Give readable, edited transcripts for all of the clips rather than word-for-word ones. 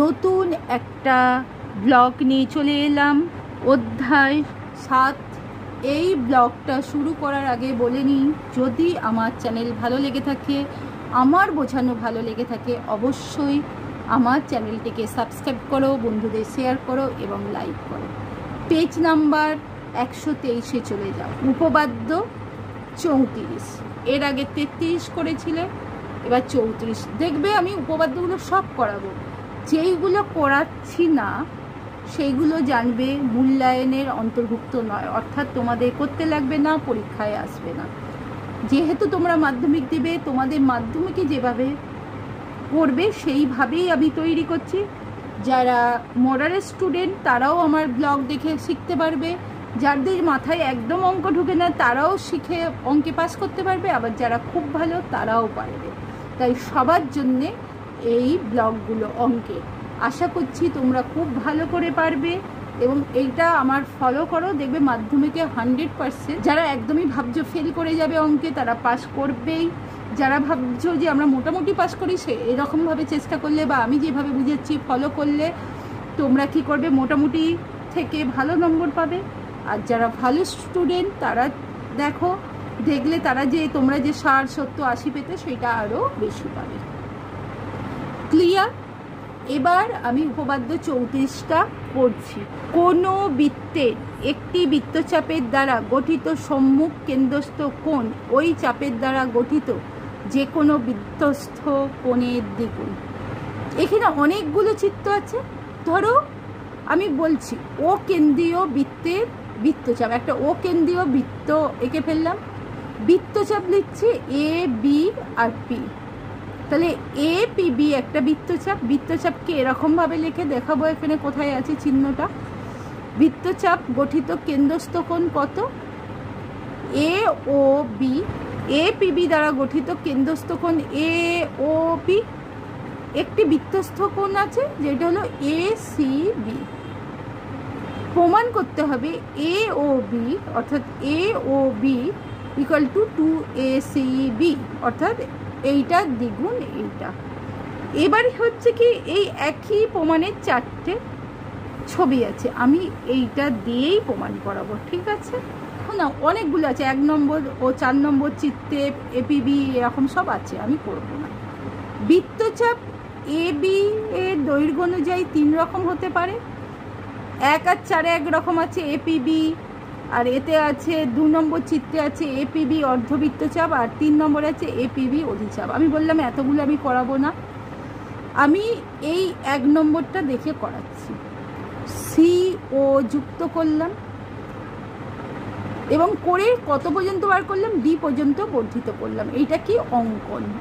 নতুন একটা ব্লগ নিয়ে চলে এলাম, অধ্যায় 7। এই ব্লগটা শুরু করার আগে বলে নিই, যদি আমার চ্যানেল ভালো লেগে থাকে, আমার বোঝানো ভালো লেগে থাকে, অবশ্যই আমার চ্যানেলটিকে সাবস্ক্রাইব করো, বন্ধুদের শেয়ার করো এবং লাইক করো। পেজ নাম্বার 123-এ চলে যাও। উপপাদ্য 34, এর আগে 33 করেছিলে, এবার 34। দেখবে আমি উপপাদ্যগুলো সব করাবো, যেইগুলো করাচ্ছি না সেইগুলো জানবে মূল্যায়নের অন্তর্ভুক্ত নয়, অর্থাৎ তোমাদের করতে লাগবে না, পরীক্ষায় আসবে না। যেহেতু তোমরা মাধ্যমিক দেবে, তোমাদের মাধ্যমিকে যেভাবে পড়বে সেইভাবেই আমি তৈরি করছি। যারা মডারেট স্টুডেন্ট তারাও আমার ব্লগ দেখে শিখতে পারবে, যাদের মাথায় একদম অঙ্ক ঢুকে না তারাও শিখে অঙ্কে পাস করতে পারবে, আবার যারা খুব ভালো তারাও পারবে। তাই সবার জন্যে এই ব্লগগুলো অঙ্কে। আশা করছি তোমরা খুব ভালো করে পারবে এবং এইটা আমার ফলো করো, দেখবে মাধ্যমিকে 100%। যারা একদমই ভাবছো ফেল করে যাবে অঙ্কে, তারা পাস করবেই। যারা ভাবছো যে আমরা মোটামুটি পাস করি, সে এরকমভাবে চেষ্টা করলে বা আমি যেভাবে বুঝাচ্ছি ফলো করলে তোমরা কী করবে, মোটামুটি থেকে ভালো নম্বর পাবে। আর যারা ভালো স্টুডেন্ট তারা দেখলে তারা যে তোমরা যে 60, 70, 80 পেতে সেটা আরও বেশি পাবে। ক্লিয়ার? এবার আমি উপপাদ্য 34টা পড়ছি। কোনো বৃত্তের একটি বৃত্তচাপের দ্বারা গঠিত সম্মুখ কেন্দ্রস্থ কোণ ওই চাপের দ্বারা গঠিত যে কোনো বৃত্তস্থ কোণের দ্বিগুণ। এখানে অনেকগুলো চিত্র আছে। ধরো আমি বলছি ও কেন্দ্রীয় বৃত্তের বৃত্তচাপ, একটা ও কেন্দ্রীয় বৃত্ত এঁকে ফেললাম। বৃত্তচাপ লিখছে এ, বি আর পি। তাহলে এ পি বি একটা বৃত্তচাপ। বৃত্তচাপকে এরকমভাবে লিখে দেখাবো, এখানে কোথায় আছে চিহ্নটা। বৃত্তচাপ গঠিত কেন্দ্রস্থ কোণ কত? এ ও বি। এ পি বি দ্বারা গঠিত কেন্দ্রস্থ কোণ এ ও বি। একটি বৃত্তস্থ কোণ আছে যেটা হলো এ সি বি। প্রমাণ করতে হবে এ ও বি অর্থাৎ এ O B equal two 2AC/B, অর্থাৎ এইটার দ্বিগুণ এইটা। এবারে হচ্ছে কি, এই একই প্রমাণের 4টে ছবি আছে, আমি এইটা দিয়েই প্রমাণ করাবো, ঠিক আছে? না, অনেকগুলো আছে, 1 নম্বর ও 4 নম্বর চিত্রে এপিবি এরকম সব আছে, আমি করব না। বৃত্তচাপ এ বি এর দৈর্ঘ্য অনুযায়ী 3 রকম হতে পারে। 1 আর 4 এক রকম আছে এপিবি, আর এতে আছে 2 নম্বর চিত্রে আছে এপিবি অর্ধবৃত্তচাপ, আর 3 নম্বরে আছে এপিবি অধিচাপ। আমি বললাম এতগুলো আমি করাবো না, আমি এই 1 নম্বরটা দেখে করাচ্ছি। সি ও যুক্ত করলাম এবং করে কত পর্যন্ত বার করলাম? ডি পর্যন্ত বর্ধিত করলাম। এইটা কি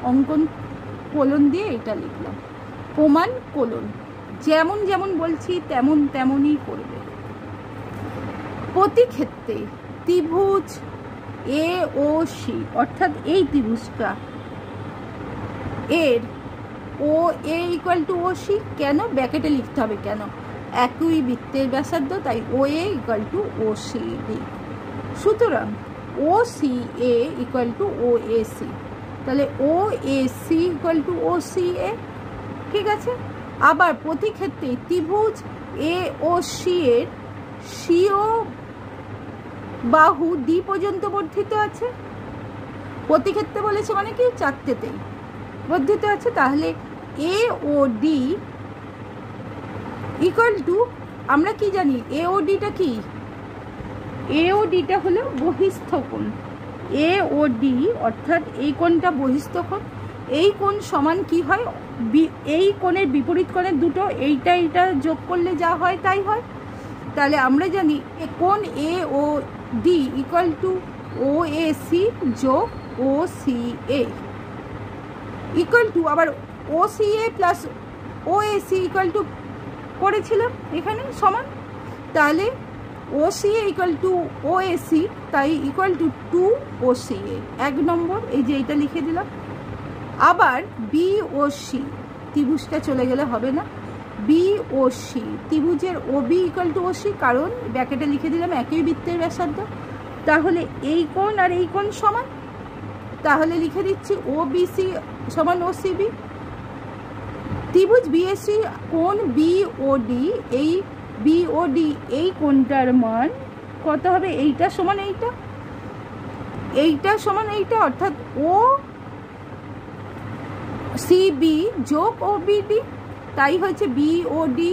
অঙ্কন কোলন দিয়ে এটা লিখলাম। প্রমাণ কোলন, যেমন যেমন বলছি তেমন তেমনই করবে। প্রতি ক্ষেত্রে ত্রিভুজ এ ও সি, অর্থাৎ এই ত্রিভুজটা এর O A equal to O C, কেন ব্র্যাকেটে লিখতে হবে কেন? একই বৃত্তের ব্যাসার্ধ, তাই O A equal to O C D. সুতরাং O C A equal to O A C, তাহলে O A C equal to O C A, ঠিক আছে? আবার প্রতি ক্ষেত্রে ত্রিভুজ এ ও সি এর সিও বাহু ডি পর্যন্ত বর্ধিত আছে। প্রতি ক্ষেত্রে বলেছে মানে কি, 4টেতেই বর্ধিত আছে। তাহলে A O D equal two, আমরা কি জানি এ ও ডিটা কি? এ ও ডিটা হলো বহিস্থ কোণ। এ ও ডি অর্থাৎ এই কোণটা বহিস্থ কোণ। এই কোণ সমান কি হয়? এই কোণের বিপরীত কোণের দুটো এইটা যোগ করলে যা হয় তাই হয়। তাহলে আমরা জানি কোণ A O D equal to O A C যোগ O C A equal to, আবার O C A plus O A C equal to করেছিলাম এখানে সমান। তাহলে O C A equal to O A C, তাই ইকুয়াল টু 2OCA। 1 নম্বর এই যে এইটা লিখে দিলাম। আবার বি ও সি, ত্রিভুজটা চলে গেলে হবে না, বি ও সি ত্রিভুজের O B equal to O C, কারণ ব্র্যাকেটে লিখে দিলাম একই বৃত্তের ব্যাসার্ধ। তাহলে এই কোণ আর এই কোণ সমান, তাহলে লিখে দিচ্ছি ও বি সি সমান ও সি বি। ত্রিভুজ বিএসি কোণ বিওডি, এই বিওডি এই কোণটার মান কত হবে? এইটা সমান এইটা, এইটা সমান এইটা, অর্থাৎ ও সিবি যোগ ওবিডি। তাই হচ্ছে বিওডি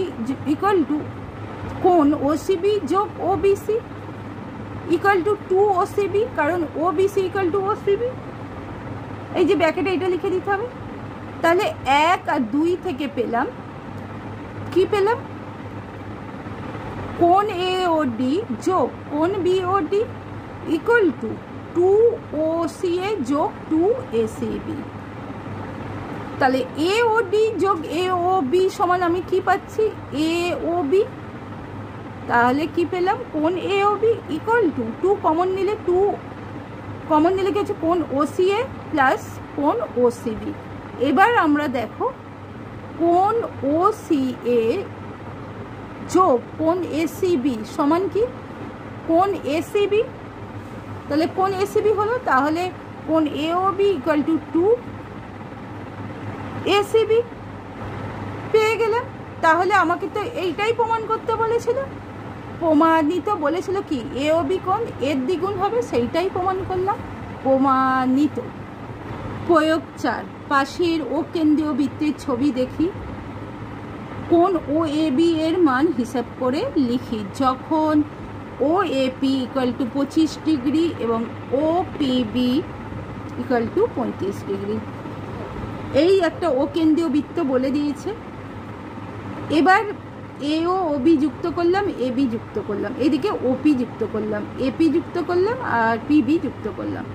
ইকুয়াল টু কোণ ওসিবি যোগ ওবিসি ইকুয়াল টু 2 ওসিবি, কারণ ওবিসি ইকুয়াল টু ওসিবি। এই যে ব্র্যাকেটে এটা লিখে দিতে হবে। তাহলে 1 আর 2 থেকে পেলাম কি? পেলাম কোণ এওডি যোগ কোণ বিওডি ইকুয়াল টু 2 ওসিএ যোগ 2 এসিবি। তাহলে এওডি যোগ এওবি সমান আমি কি পাচ্ছি? এওবি। তাহলে কি পেলাম? কোণ এওবি ইকুয়াল টু 2 কমন নিলে, 2 কমন নিলে কি হচ্ছে? কোণ ওসিএ প্লাস কোণ ওসিবি। এবার আমরা দেখো কোণ ওসিএ যোগ কোণ এসিবি সমান কি? কোণ এসিবি। তাহলে কোণ এসিবি হলো, তাহলে কোণ এওবি ইকুয়াল টু 2 এসিবি পেয়ে গেলাম। তাহলে আমাকে তো এইটাই প্রমাণ করতে বলেছিল, প্রমাণিত বলেছিল কি? এওবি কোণ এর দ্বিগুণ হবে, সেইটাই প্রমাণ করলাম, প্রমাণিত। প্রয়োগ 4, পাশের ও কেন্দ্রীয় বৃত্তের ছবি দেখি, কোণ ও এবি এর মান হিসাব করে লিখি। যখন ও এপি ইকুয়াল টু 25 ডিগ্রি এবং ও পিবি ইকুয়াল টু 35 ডিগ্রি। এই একটা ও কেন্দ্রীয় বৃত্ত বলে দিয়েছে। এবার এ ও ওবি যুক্ত করলাম, এবি যুক্ত করলাম, এদিকে ওপি যুক্ত করলাম, এপি যুক্ত করলাম, আর পিবি যুক্ত করলাম।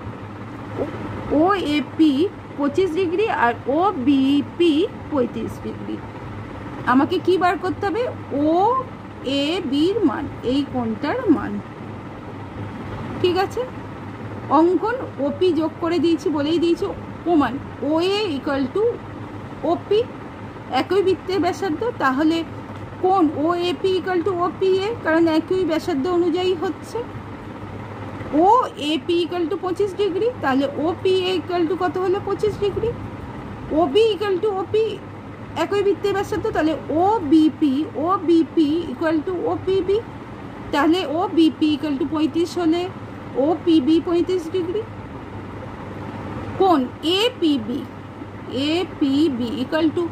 ও এপি 25 ডিগ্রি আর ও বিপি 35 ডিগ্রি। আমাকে কি বার করতে হবে? ও এ বির মান, এই কোণটার মান। ঠিক আছে, অঙ্কন ওপি যোগ করে দিয়েছি, বলেই দিয়েছি প্রমাণ। ও এ ইকুয়াল টু ওপি, একই বৃত্তের ব্যাসার্ধ। তাহলে কোণ O AP equal to OP A, কারণ একই ব্যাসার্ধ অনুযায়ী হচ্ছে। O AP equal to 25 degree, তাহলে ওপি এ ইকুয়াল টু কত হলো? 25 degree. OB equal to OP, একই বৃত্তের ব্যাসার্ধ, তাহলে O BP equal to OPB. তাহলে ও বিপি ইকুয়াল টু 35 হলে ও পিবি 35 ডিগ্রি। কোণ APB equal to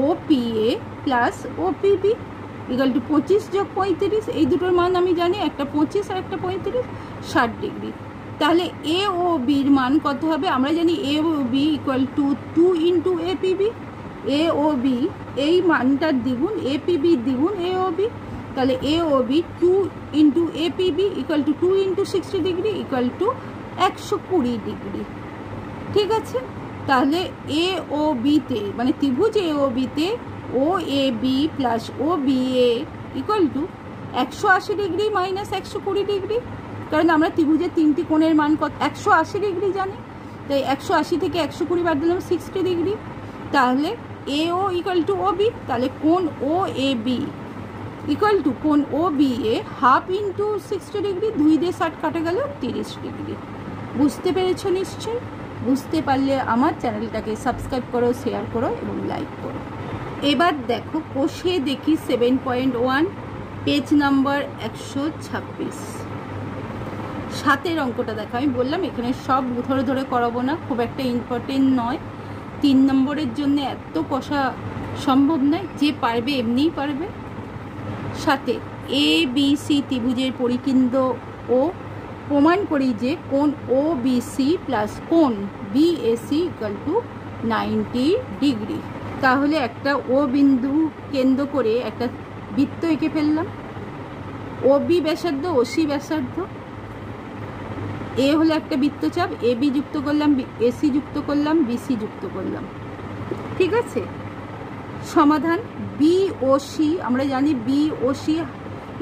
OPA plus OPB equal to 25 যোগ 35। এই দুটোর মান আমি জানি, একটা 25 আর একটা 35, 60 ডিগ্রি। তাহলে এ ও বির মান কত হবে? আমরা জানি A O B equal to 2 into APB. A O B এই মানটার দ্বিগুণ, এপিবির দ্বিগুণ এ ও বি। তাহলে A O B 2 into APB equal to 2 into 60 degree equal to 120 degree. ঠিক আছে, তাহলে এ ও বিতে মানে ত্রিভুজ এ ও বিতে O A B plus O B A equal to 180 degree minus 120 degree. কারণ আমরা ত্রিভুজের 3টি কোণের মান কত? 180 ডিগ্রি জানি। তাই 180 থেকে 120 বাদ দিলাম 60 ডিগ্রি। তাহলে A O equal to O B, তাহলে কোণ ও এ বি ইকুয়াল টু কোণ ও বি এ হাফ ইন্টু 60 ডিগ্রি, 2 দিয়ে 60 কাটা গেল 30 ডিগ্রি। বুঝতে পেরেছ নিশ্চয়ই? বুঝতে পারলে আমার চ্যানেলটাকে সাবস্ক্রাইব করো, শেয়ার করো এবং লাইক করো। এবার দেখো কষে দেখি 7.1 পেজ নাম্বার 126, 7এর অঙ্কটা দেখো। আমি বললাম এখানে সব ধরে ধরে করাবো না, খুব একটা ইম্পর্টেন্ট নয়। 3 নম্বরের জন্য এত কষা সম্ভব নয়, যে পারবে এমনিই পারবে। 7 এ বি সি ত্রিভুজের পরিকেন্দ্র ও প্রমাণ করি যে কোণ ও বি সি প্লাস কোণ B A C equal to 90 degree. তাহলে একটা ও বিন্দু কেন্দ্র করে একটা বৃত্ত এঁকে ফেললাম। ও বি ব্যাসার্ধ, ও সি ব্যাসার্ধ, এ হলো একটা বৃত্তচাপ, এ বি যুক্ত করলাম, এসি যুক্ত করলাম, বিসি যুক্ত করলাম। ঠিক আছে, সমাধান বি ও সি, আমরা জানি B O C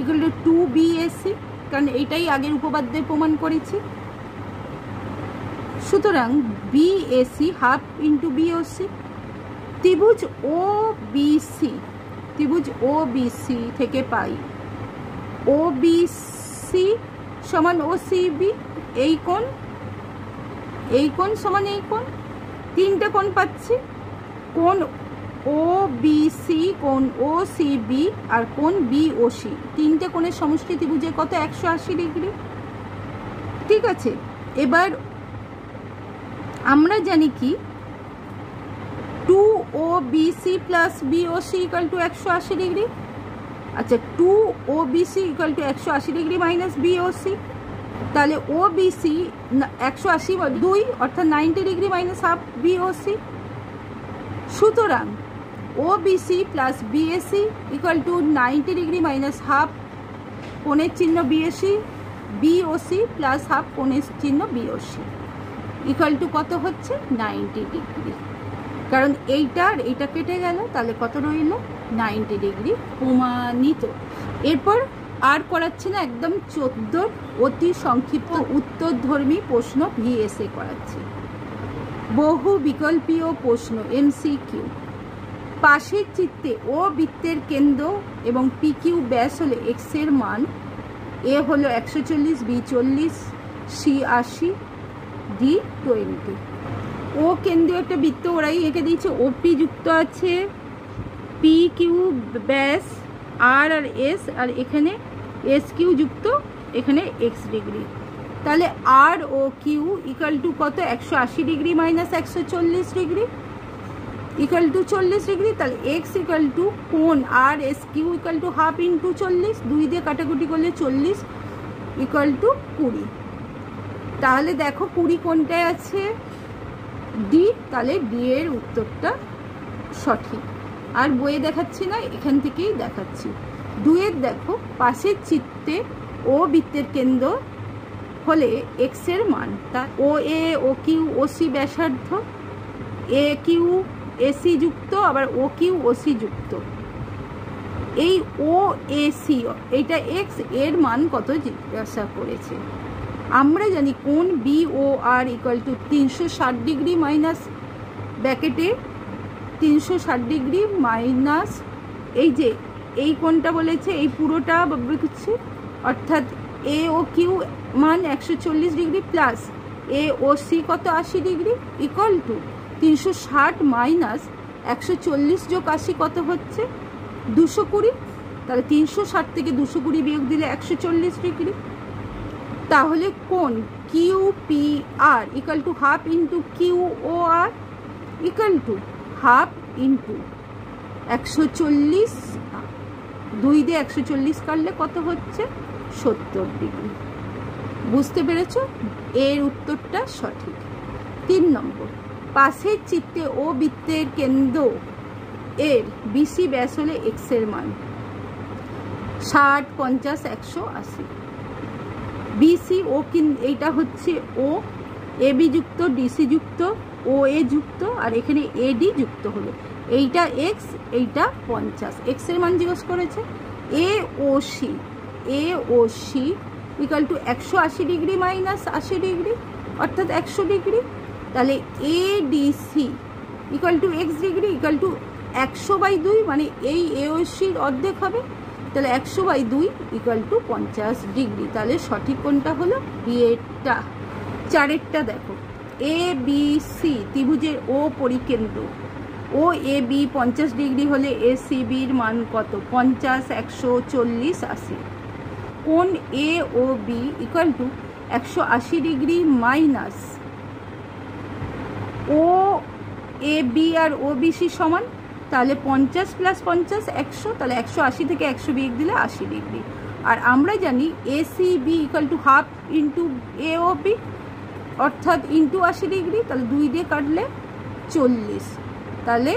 equal to 2BAC, কারণ এইটাই আগের উপপাদ্যে প্রমাণ করেছি। সুতরাং বিএসি হাফ ইন্টু বিওসি। ত্রিভুজ ও বিসি থেকে পাই ও বিসি সমান ও সিবি, এই কোণ সমান এই কোণ, 3টে কোণ পাচ্ছি। কোণ ও বি সি কোণ ও সি বি আর কোণ বি ও সি, তিনটে কোণের সমষ্টি ত্রিভুজের কত 180 ডিগ্রি। ঠিক আছে, এবার আমরা জানি কি 2 O B C plus B O C equal to 180 degree. আচ্ছা, 2 O B C equal to 180 degree minus B O C, তাহলে ও বি সি 180 2 অর্থাৎ 90 degree minus half B O C. সুতরাং O B C plus B A C equal to 90 degree minus half কোণের চিহ্ন B A C, B O C plus half কোণের চিহ্ন B O C equal to কত হচ্ছে 90 degree. কারণ এইটা আর এইটা কেটে গেল, তাহলে কত রইল 90 ডিগ্রি প্রমাণিত। এরপর আর করাচ্ছি না, একদম 14 অতি সংক্ষিপ্ত উত্তরধর্মী প্রশ্ন ভিএসএ করাচ্ছি। বহু বিকল্পীয় প্রশ্ন এমসিকিউ। পাশের চিত্রে ও বৃত্তের কেন্দ্র এবং পি কিউ ব্যাস হলে এক্স এর মান এ হলো 140, বি 40, সি 80, ডি 20। ও কেন্দ্রীয় একটা বৃত্ত ওরাই এঁকে দিয়েছে, ওপি যুক্ত আছে, পি কিউ ব্যাস আর আর এস, আর এখানে এস কিউ যুক্ত এখানে এক্স ডিগ্রি। তাহলে R O Q equal to কত 180 degree minus 140 degree equal to 40 degree. তাহলে এক্স ইকুয়াল টু কোণ R S Q equal to half into 40, 2 দিয়ে কাটাকুটি করলে 40 ইকুয়াল টু 20। তাহলে দেখো 20 কোনটায় আছে ডি, তাহলে ডি এর উত্তরটা সঠিক। আর বইয়ে দেখাচ্ছি না, এখান থেকেই দেখাচ্ছি। 2 এর দেখো পাশের চিত্রে ও বৃত্তের কেন্দ্র হলে এক্স এর মান, তা ও এ ও কিউ ও সি ব্যাসার্ধ, এ কিউ এসি যুক্ত আবার ও কিউ ও সি যুক্ত। এই ও এ সি এইটা এক্স এর মান কত জিজ্ঞাসা করেছে। আমরা জানি কোণ B O R equal to 360 degree minus ব্র্যাকেটে 360 ডিগ্রি মাইনাস এই যে এই কোণটা বলেছে এই পুরোটা হচ্ছে, অর্থাৎ এ ও কিউ মান 140 ডিগ্রি প্লাস এ ও সি কত 80 ডিগ্রি ইকুয়াল টু 360 মাইনাস 140 যোগ 80 কত হচ্ছে 220। তাহলে 360 থেকে 220 বিয়োগ দিলে 140 ডিগ্রি। তাহলে কোণ Q P R equal to half into Q O R equal to half into 140, 2 দিয়ে 140 কাটলে কত হচ্ছে 70 ডিগ্রি। বুঝতে পেরেছ? এর উত্তরটা সঠিক। 3 নম্বর, পাশের চিত্রে ও বৃত্তের কেন্দ্র এর বিসি ব্যাস হলে এক্স এর মান 60, 50, 100, 80। বিসি ও এইটা হচ্ছে ও, এ বি যুক্ত, ডিসি যুক্ত, ও এ যুক্ত, আর এখানে এডি যুক্ত হলো। এইটা এক্স, এইটা 50, এক্স এর মান জিজ্ঞেস করেছে। A O C equal to 180 degree minus 80 degree অর্থাৎ 100 ডিগ্রি। তাহলে A DC equal to X degree equal to 100/2, মানে এই এ ও সির অর্ধেক হবে। তাহলে 100/2 ইকুয়াল টু 50 ডিগ্রি। তাহলে সঠিক কোনটা হলো বি এরটা। 4এরটা দেখো, এ বি সি ত্রিভুজের ও পরিকেন্দ্র, ও এ বি 50 ডিগ্রি হলে এ সি বির মান কত 50, 100, 40, 80। কোণ A O B equal to 180 degree minus O A B আর ও বি সি সমান, তাহলে 50 প্লাস 50 100, তাহলে 180 থেকে 100 বিয়োগ দিলে 80 ডিগ্রি। আর আমরা জানি A C B equal to half into A O B অর্থাৎ ইন্টু 80 ডিগ্রি, তাহলে 2 দিয়ে কাটলে 40, তাহলে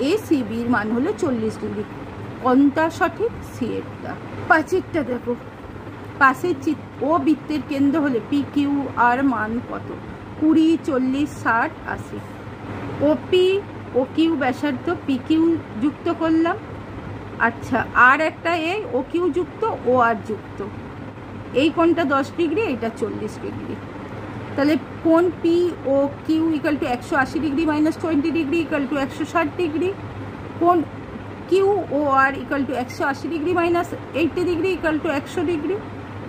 এ সি বির মান হলো 40 ডিগ্রি। কোনটা সঠিক? সি এরটা। 5এরটা দেখো, পাশের ও বৃত্তের কেন্দ্র হলে পি কিউ আর মান কত 20, 40, 60, 80। ওপি ও কিউ ব্যাসার্ধ পি কিউ যুক্ত করলাম। আচ্ছা, আর একটা এ ও কিউ যুক্ত ও আর যুক্ত, এই কোণটা 10 ডিগ্রি, এইটা 40 ডিগ্রি। তাহলে কোণ P O Q equal to 180 degree minus 20 degree equal to 160 degree. কোণ Q O R equal to 180 degree minus 80 degree equal to 100 degree.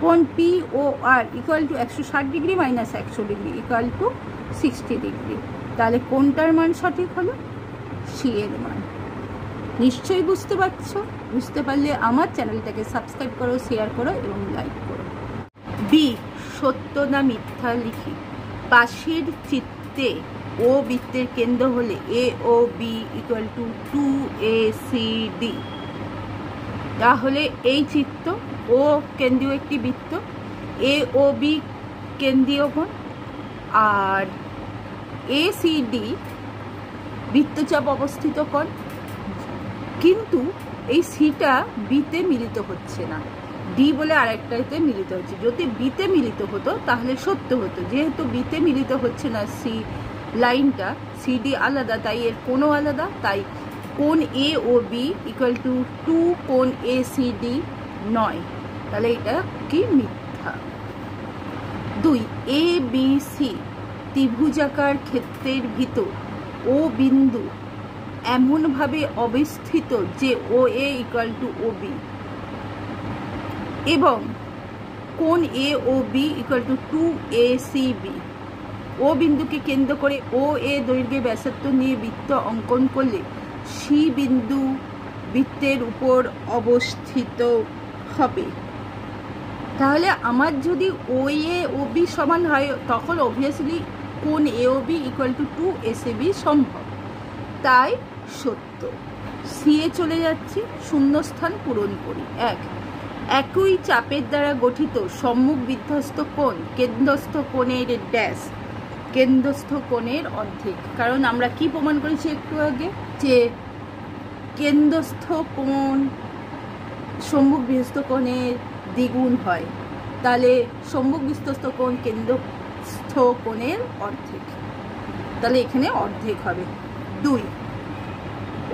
কোণ P O R equal to 160 degree minus 100 degree equal to 60 degree. তাহলে কোনটার মান সঠিক হলো? C এর মান। নিশ্চয়ই বুঝতে পারছো। বুঝতে পারলে আমার চ্যানেলটাকে সাবস্ক্রাইব করো, শেয়ার করো এবং লাইক করো। বি, সত্য না মিথ্যা লিখি। পাশের চিত্তে ও বৃত্তের কেন্দ্র হলে এ O B equal two 2ACD। তাহলে এই চিত্র ও কেন্দ্রীয় একটি বৃত্ত, এ ও বি কেন্দ্রীয় কোণ, আর ACD বৃত্তচাপ অবস্থিত কোণ। কিন্তু এই সিটা বিতে মিলিত হচ্ছে না, ডি বলে আরেকটাতে মিলিত হচ্ছে। যদি বিতে মিলিত হতো তাহলে সত্য হতো। যেহেতু বিতে মিলিত হচ্ছে না সি লাইনটা, সিডি আলাদা, তাই এর কোণও আলাদা, তাই কোণ A O B equal to 2 কোণ ACD নয়। তাহলে এটা কি মিথ্যা। 2, ABC ত্রিভুজাকার ক্ষেত্রের ভিতর ও বিন্দু এমনভাবে অবস্থিত যে OA ইকুয়াল টু OB এবং কোণ A O B equal two 2ACB। ও বিন্দুকে কেন্দ্র করে OA দৈর্ঘ্যে ব্যাসার্ধ নিয়ে বৃত্ত অঙ্কন করলে সি বিন্দু বৃত্তের উপর অবস্থিত হবে। তাহলে আমার যদি OA OB সমান হয় তখন অবভিয়াসলি কোণ AOB ইকুয়াল টু 2ACB সম্ভব, তাই সত্য। সি এ চলে যাচ্ছি, শূন্যস্থান পূরণ করি। একই চাপের দ্বারা গঠিত সম্মুখ বিধ্বস্ত কোণ কেন্দ্রস্থ কোণের ড্যাশ, কেন্দ্রস্থ কোণের অর্ধেক। কারণ আমরা কি প্রমাণ করেছি একটু আগে, যে কেন্দ্রস্থ কোণ সম্মুখ বিধ্বস্ত কোণের দ্বিগুণ হয়, তাহলে সম্মুখ বিধ্বস্ত কোণ কেন্দ্রস্থ কোণের অর্ধেক, তাহলে এখানে অর্ধেক হবে। 2,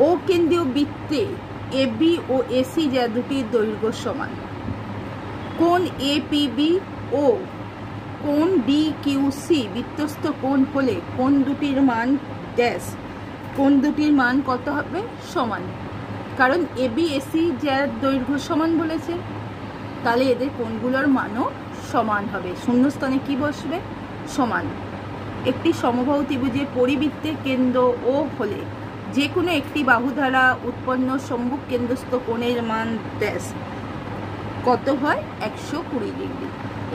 ও কেন্দ্রীয় বৃত্তে AB ও AC যা দুটির দৈর্ঘ্য সমান, কোণ APB ও কোণ DQC বৃত্তস্থ কোণ হলে কোণ দুটির মান ড্যাশ, কোণ দুটির মান কত হবে? সমান। কারণ AB AC যার দৈর্ঘ্য সমান বলেছে, তাহলে এদের কোণগুলোর মানও সমান হবে। শূন্যস্থানে কি বসবে? সমান। একটি সমবাহু ত্রিভুজের পরিবৃত্তের কেন্দ্র ও হলে যে কোনো একটি বাহু দ্বারা উৎপন্ন সম্মুখ কেন্দ্রস্থ কোণের মান ড্যাশ কত হয়? 120 ডিগ্রি।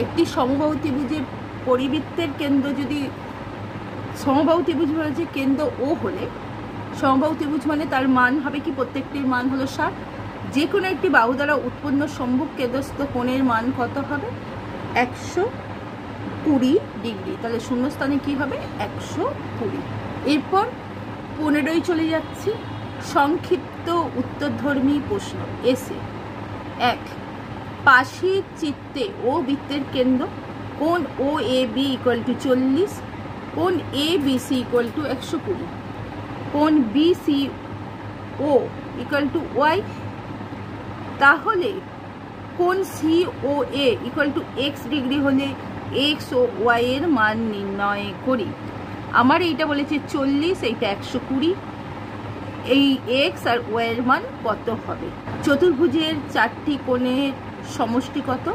একটি সমবাহু ত্রিভুজের পরিবৃত্তের কেন্দ্র যদি সমবাহু ত্রিভুজ বলেছে কেন্দ্র ও হলে, সমবাহু ত্রিভুজ মানে তার মান হবে কি? প্রত্যেকটির মান হলো 60। যে কোনো একটি বাহু দ্বারা উৎপন্ন সম্মুখ কেন্দ্রস্থ কোণের মান কত হবে? 120 ডিগ্রি। তাহলে শূন্যস্থানে কি হবে? 120। এরপর 15 চলে যাচ্ছি, সংক্ষিপ্ত উত্তরধর্মী প্রশ্ন। এসে 1, পাশের চিত্তে ও বৃত্তের কেন্দ্র কোণ OAB ইকুয়াল টু 40, কোণ ABC ইকুয়াল টু 120, কোণ BCO ইকুয়াল টু Y। তাহলে কোণ COA equal to X degree হলে X ও Y এর মান নির্ণয় করি। আমার এইটা বলেছে 40, এইটা 120, এই X আর Y এর মান কত হবে? চতুর্ভুজের 4টি কোণের সমষ্টি কত?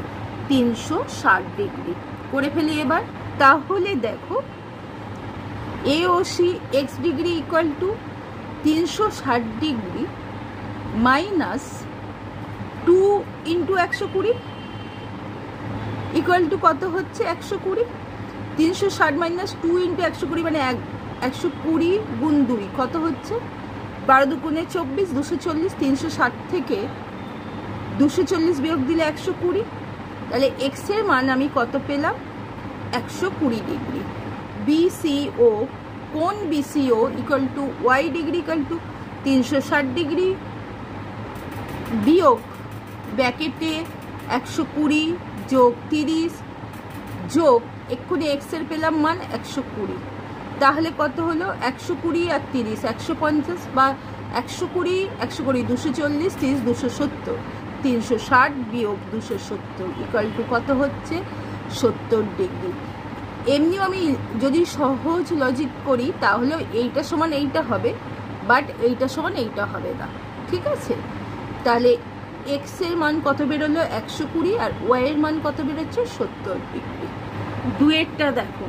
360 ডিগ্রি। করে ফেলি এবার। তাহলে দেখো AOC X degree equal to 360 degree minus 2 into 120 equal to কত হচ্ছে? 120। 360 মাইনাস 2 ইন্টু 120 মানে 120 গুণ 2 কত হচ্ছে? 12 দুগুণে 24, 240। 360 থেকে 240 বিয়োগ দিলে 120। তাহলে এক্স এর মান আমি কত পেলাম? 120 ডিগ্রি। BCO কোণ BCO equal to Y degree equal to 360 degree বিয়োগ ব্র্যাকেটে 120 যোগ 30 যোগ এক্ষুনি এক্স এর পেলাম মান 120। তাহলে কত হলো? 120 আর 30 150, বা 120 240, 30 270, 360 বিয়োগ 270 ইকুয়াল টু কত হচ্ছে? 70 ডিগ্রি। এমনিও আমি যদি সহজ লজিক করি তাহলে এইটা সমান এইটা হবে, বাট এইটা সমান এইটা হবে না। ঠিক আছে, তাহলে এক্স এর মান কত বেরোলো? 120, আর ওয়াই এর মান কত বেরোচ্ছে? 70 ডিগ্রি। দুয়েরটা দেখো,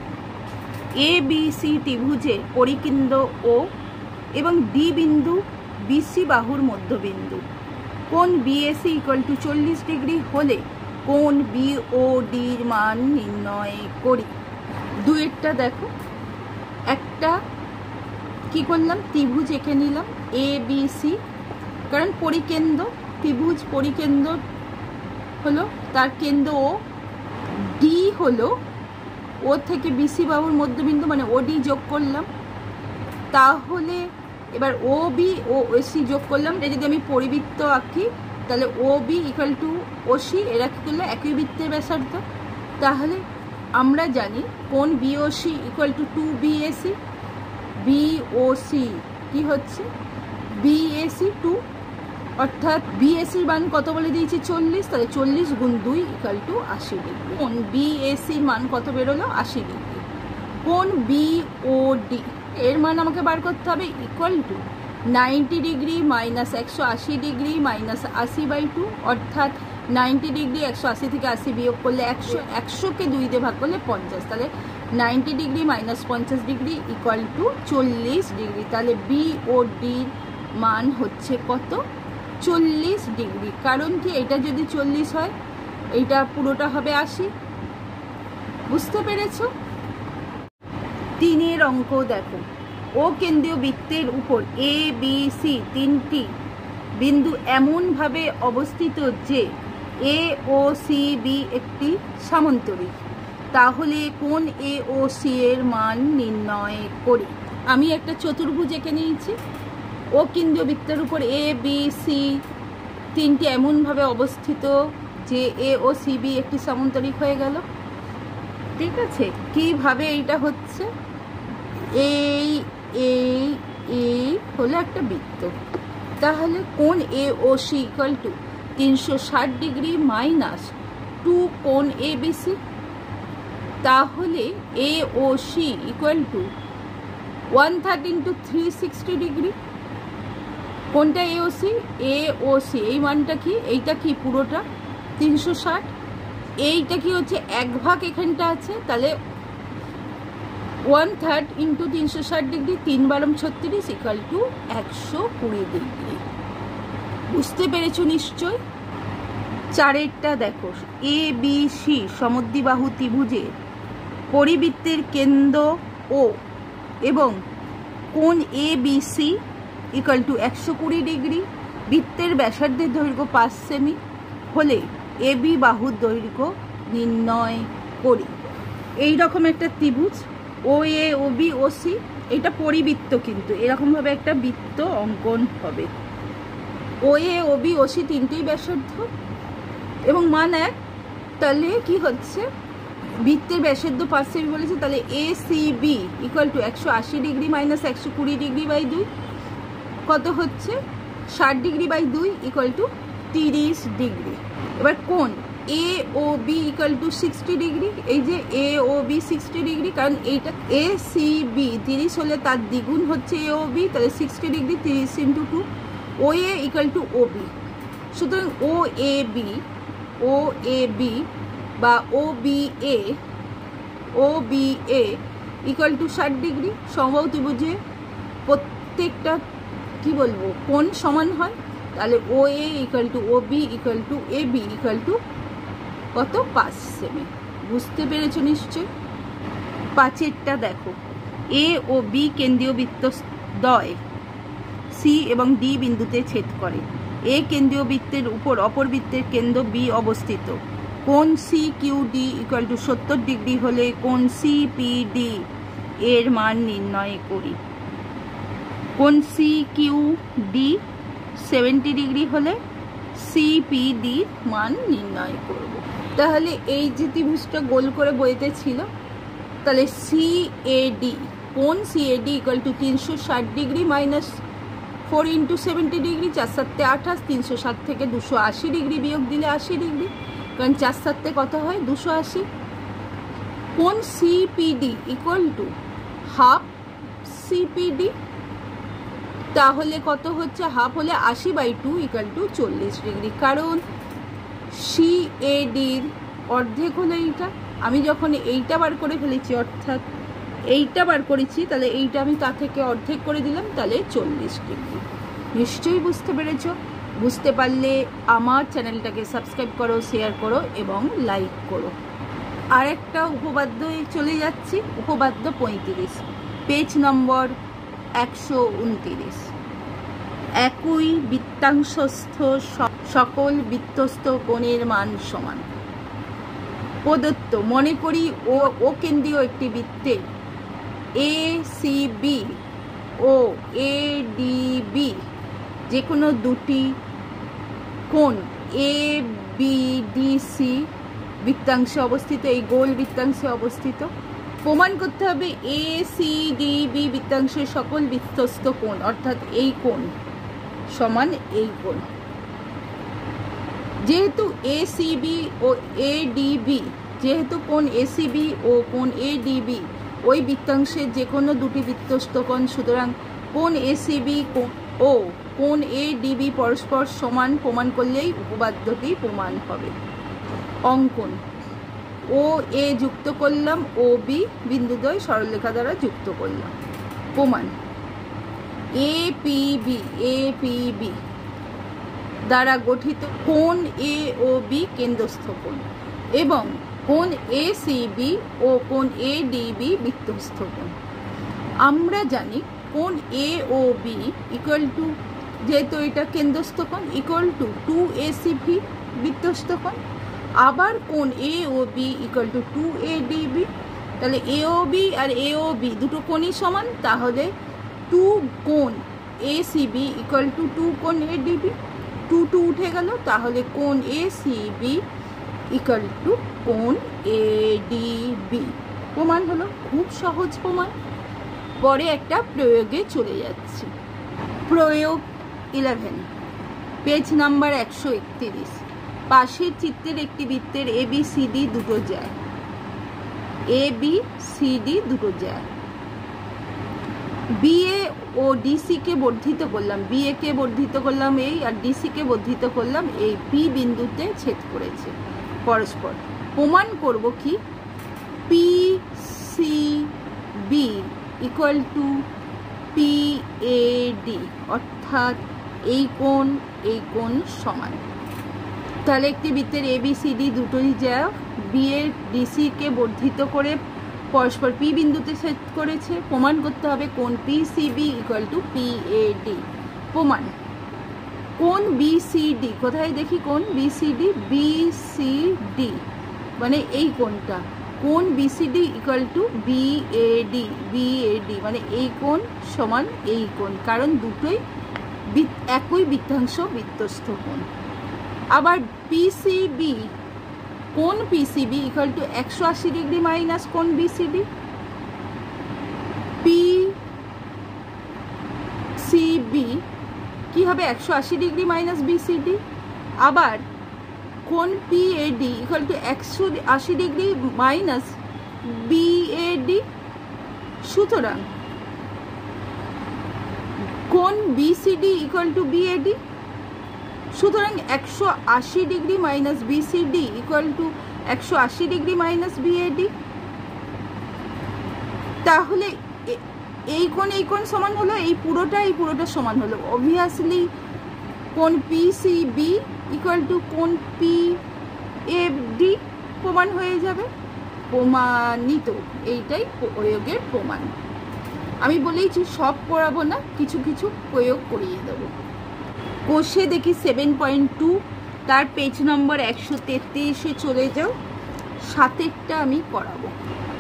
ABC ত্রিভুজের পরিকেন্দ্র ও এবং ডি বিন্দু বিসি বাহুর মধ্যবিন্দু। কোণ বিএসি ইকুয়াল টু 40 ডিগ্রি হলে কোণ বিওডির মান নির্ণয় করি। দুয়েরটা দেখো, একটা কি করলাম, ত্রিভুজ এঁকে নিলাম এ বি সি, কারণ পরিকেন্দ্র ত্রিভুজ পরিকেন্দ্র হলো, তার কেন্দ্র ও, ডি হলো ও থেকে বিসি বাহুর মধ্যবিন্দু, মানে ওডি যোগ করলাম। তাহলে এবার ও বি ও ওসি যোগ করলাম। এটা যদি আমি পরিবৃত্ত আঁকি তাহলে O B equal two OC, এরা কি করলে একই বৃত্তের ব্যাসার্ধ। তাহলে আমরা জানি কোণ BOC equal to 2BAC, BOC কি হচ্ছে বিএসি 2, অর্থাৎ বিএসির মান কত বলে দিয়েছি 40, তাহলে 40 গুণ 2 ইকুয়াল টু 80 ডিগ্রি। কোণ বিএসির মান কত বেরোলো 80 ডিগ্রি। কোণ বিওডি এর মান আমাকে বার করতে হবে, equal to 90 degree minus 180 degree minus 80/2, অর্থাৎ 90 ডিগ্রি 180 থেকে 80 বিয়োগ করলে 100, 100কে 2 দিয়ে ভাগ করলে 50, তাহলে 90 degree minus 50 degree equal to 40 degree. তাহলে বিওডির মান হচ্ছে কত 40 ডিগ্রি। কারণ কি, এটা যদি 40 হয় এইটা পুরোটা হবে 80। বুঝতে পেরেছো? 3 অঙ্ক দেখো, ও কেন্দ্রীয় বৃত্তের উপর এ বি সি তিনটি বিন্দু এমনভাবে অবস্থিত যে এ ও সি বি একটি সামান্তরিক, তাহলে কোণ এ ও সি এর মান নির্ণয় করি। আমি একটা চতুর্ভুজ এঁকে নিয়েছি, ও কেন্দ্রীয় বৃত্তের উপর এ বি সি তিনটি এমনভাবে অবস্থিত যে এ ও সি বি একটি সামান্তরিক হয়ে গেল। ঠিক আছে, কিভাবে এইটা হচ্ছে, এই এই এই হলো একটা বৃত্ত, তাহলে কোণ A O C equal to 360 degree minus 2 কোণ এ বি সি। তাহলে A O C equal to 1/3 into 360 degree. কোনটা A O C? A O C এই মানটা কি, এইটা কি পুরোটা 360, এইটা কি হচ্ছে 1/2 এখানটা আছে, তাহলে 1/3 into 360 degree, 3 বারম 36 equal to 120 degree. বুঝতে পেরেছো নিশ্চয়? 4এরটা দেখো, এ বি সি সমদ্বিবাহু ত্রিভুজের পরিবৃত্তের কেন্দ্র ও এবং কোণ A B C equal to 120 degree, বৃত্তের ব্যাসার্ধের দৈর্ঘ্য 5 সেমি হলে এ বি বাহুর দৈর্ঘ্য নির্ণয় করি। এই রকম একটা ত্রিভুজ ও এ ও বি ও সি, এটা পরিবৃত্ত, কিন্তু এরকমভাবে একটা বৃত্ত অঙ্কন হবে। ও এ ও বি ও সি তিনটেই ব্যাসার্ধ এবং মান 1, তাহলে কি হচ্ছে বৃত্তের ব্যাসার্ধ 5 সেমি বলেছে, তাহলে A C B equal to 180 degree minus 120 degree by 2 কত হচ্ছে 60 degree by 2 equal to 30 degree. এবার কোণ A O B equal to 60 degree, এই যে এ ও বি 60 ডিগ্রি, কারণ এইটা এ সি বি 30 হলে তার দ্বিগুণ হচ্ছে এ ও বি, তাহলে 60 degree 30 into 2, O A equal to O B. সুতরাং ও এ বি বা O B A equal to 60 degree. সমবাহু ত্রিভুজে প্রত্যেকটা কি বলবো কোণ সমান হয়, তাহলে O A equal to O B equal to A B equal to কত 5 সেমি। বুঝতে পেরেছো নিশ্চয়? 5এরটা দেখো, এ ও বি কেন্দ্রীয় বৃত্তদ্বয় সি এবং ডি বিন্দুতে ছেদ করে। এ কেন্দ্রীয় বৃত্তের উপর অপর বৃত্তের কেন্দ্র বি অবস্থিত। কোণ C Q D equal to 70 degree হলে কোণ সি পি ডি এর মান নির্ণয় করি। কোণ সি কিউ ডি 70 ডিগ্রি হলে সিপিডির মান নির্ণয় করব। তাহলে এই যে ত্রিভুজটা গোল করে বইতে ছিল, তাহলে সিএডি কোণ CAD equal to 360 degree minus 4 into 70 degree, 4 7 28, 360 থেকে 280 ডিগ্রি বিয়োগ দিলে 80 ডিগ্রি, কারণ 4 7 কত হয় 280। কোণ CPD equal to half CPD, তাহলে কত হচ্ছে হাফ হলে 80/2 ইকুয়াল টু 40 ডিগ্রি, কারণ সিএডির অর্ধেক হলো এইটা। আমি যখন এইটা বার করে ফেলেছি, অর্থাৎ এইটা বার করেছি, তাহলে এইটা আমি তা থেকে অর্ধেক করে দিলাম, তাহলে 40 ডিগ্রি। নিশ্চয়ই বুঝতে পেরেছো। বুঝতে পারলে আমার চ্যানেলটাকে সাবস্ক্রাইব করো, শেয়ার করো এবং লাইক করো। আর একটা উপপাদ্যে চলে যাচ্ছি, উপপাদ্য 35, পেজ নম্বর 129। একই বৃত্তাংশস্থ সকল বৃত্তস্থ কোণের মান সমান। প্রদত্ত, মনে করি ও কেন্দ্রীয় একটি বৃত্তে ACB ও ADB যে কোনো দুটি কোণ ABDC বৃত্তাংশে অবস্থিত, এই গোল বৃত্তাংশে অবস্থিত। প্রমাণ করতে হবে ACDB বৃত্তাংশের সকল বৃত্তস্থ কোণ, অর্থাৎ এই কোণ সমান এই কোণ। যেহেতু ACB ও ADB, যেহেতু কোণ ACB ও কোণ ADB ওই বৃত্তাংশের যে কোনো দুটি বৃত্তস্থ কোণ, সুতরাং কোণ ACB ও কোণ ADB পরস্পর সমান প্রমাণ করলেই উপপাদ্যটি প্রমাণ হবে। অঙ্কন, ও এ যুক্ত করলাম, ও বি বিন্দুদ্বয় সরলরেখা দ্বারা যুক্ত করলাম। প্রমাণ, APB দ্বারা গঠিত কোণ A ও B কেন্দ্রস্থ কোণ এবং কোণ ACB ও কোণ ADB বৃত্তস্থ কোণ। আমরা জানি কোণ A O B equal to, যেহেতু এটা কেন্দ্রস্থ কোণ, ইকুয়াল টু 2ACB বৃত্তস্থ কোণ। আবার কোণ A O B equal to 2ADB। তাহলে AOB আর AOB দুটো কোণই সমান, তাহলে 2 কোণ ACB ইকুয়াল টু 2 কোণ ADB। 2 উঠে গেল, তাহলে কোণ ACB ইকুয়াল টু কোণ ADB। প্রমাণ হলো, খুব সহজ প্রমাণ। পরে একটা প্রয়োগে চলে যাচ্ছি। প্রয়োগ 11, পেজ নাম্বার 131। পাশের চিত্রের একটি বৃত্তের ABCD দুটো যায়, ABCD দুটো যায়। BA ও DC কে বর্ধিত করলাম, BA কে বর্ধিত করলাম এই, আর DC কে বর্ধিত করলাম এই, P বিন্দুতে ছেদ করেছে পরস্পর। প্রমাণ করব কি PCB ইকুয়াল টু PAD, অর্থাৎ এই কোণ সমান। তাহলে একটি বৃত্তের ABCD দুটোই যায়, BA DC কে বর্ধিত করে পরস্পর P বিন্দুতে ছেদ করেছে। প্রমাণ করতে হবে কোণ PCB ইকুয়াল টু PAD। প্রমাণ, কোণ BCD, কোথায় দেখি কোণ BCD মানে এই কোণটা, কোণ BCD ইকুয়াল টু BAD মানে এই কোণ সমান এই কোণ, কারণ দুটোই একই বৃত্তাংশ বৃত্তস্থ কোণ। আবার PCB, কোণ PCB equal to 180 degree minus কোণ BCD। PCB কি হবে 180 ডিগ্রি মাইনাস BCD। আবার কোণ PAD equal to 180 degree minus BAD। সুতরাং কোণ BCD ইকুয়াল টু BAD। সুতরাং 180 degree minus BCD equal to 180 degree minus BAD। তাহলে এই কোণ সমান হলো, এই পুরোটা সমান হলো। অবভিয়াসলি কোণ PCB ইকুয়াল টু কোণ PAD প্রমাণ হয়ে যাবে, প্রমাণিত। এইটাই প্রয়োগের প্রমাণ। আমি বলেইছি সব করাবো না, কিছু কিছু প্রয়োগ করিয়ে দেবো। কোষে দেখি 7.2, তার পেজ নম্বর 133-এ চলে যাও। 7-এরটা আমি করাবো।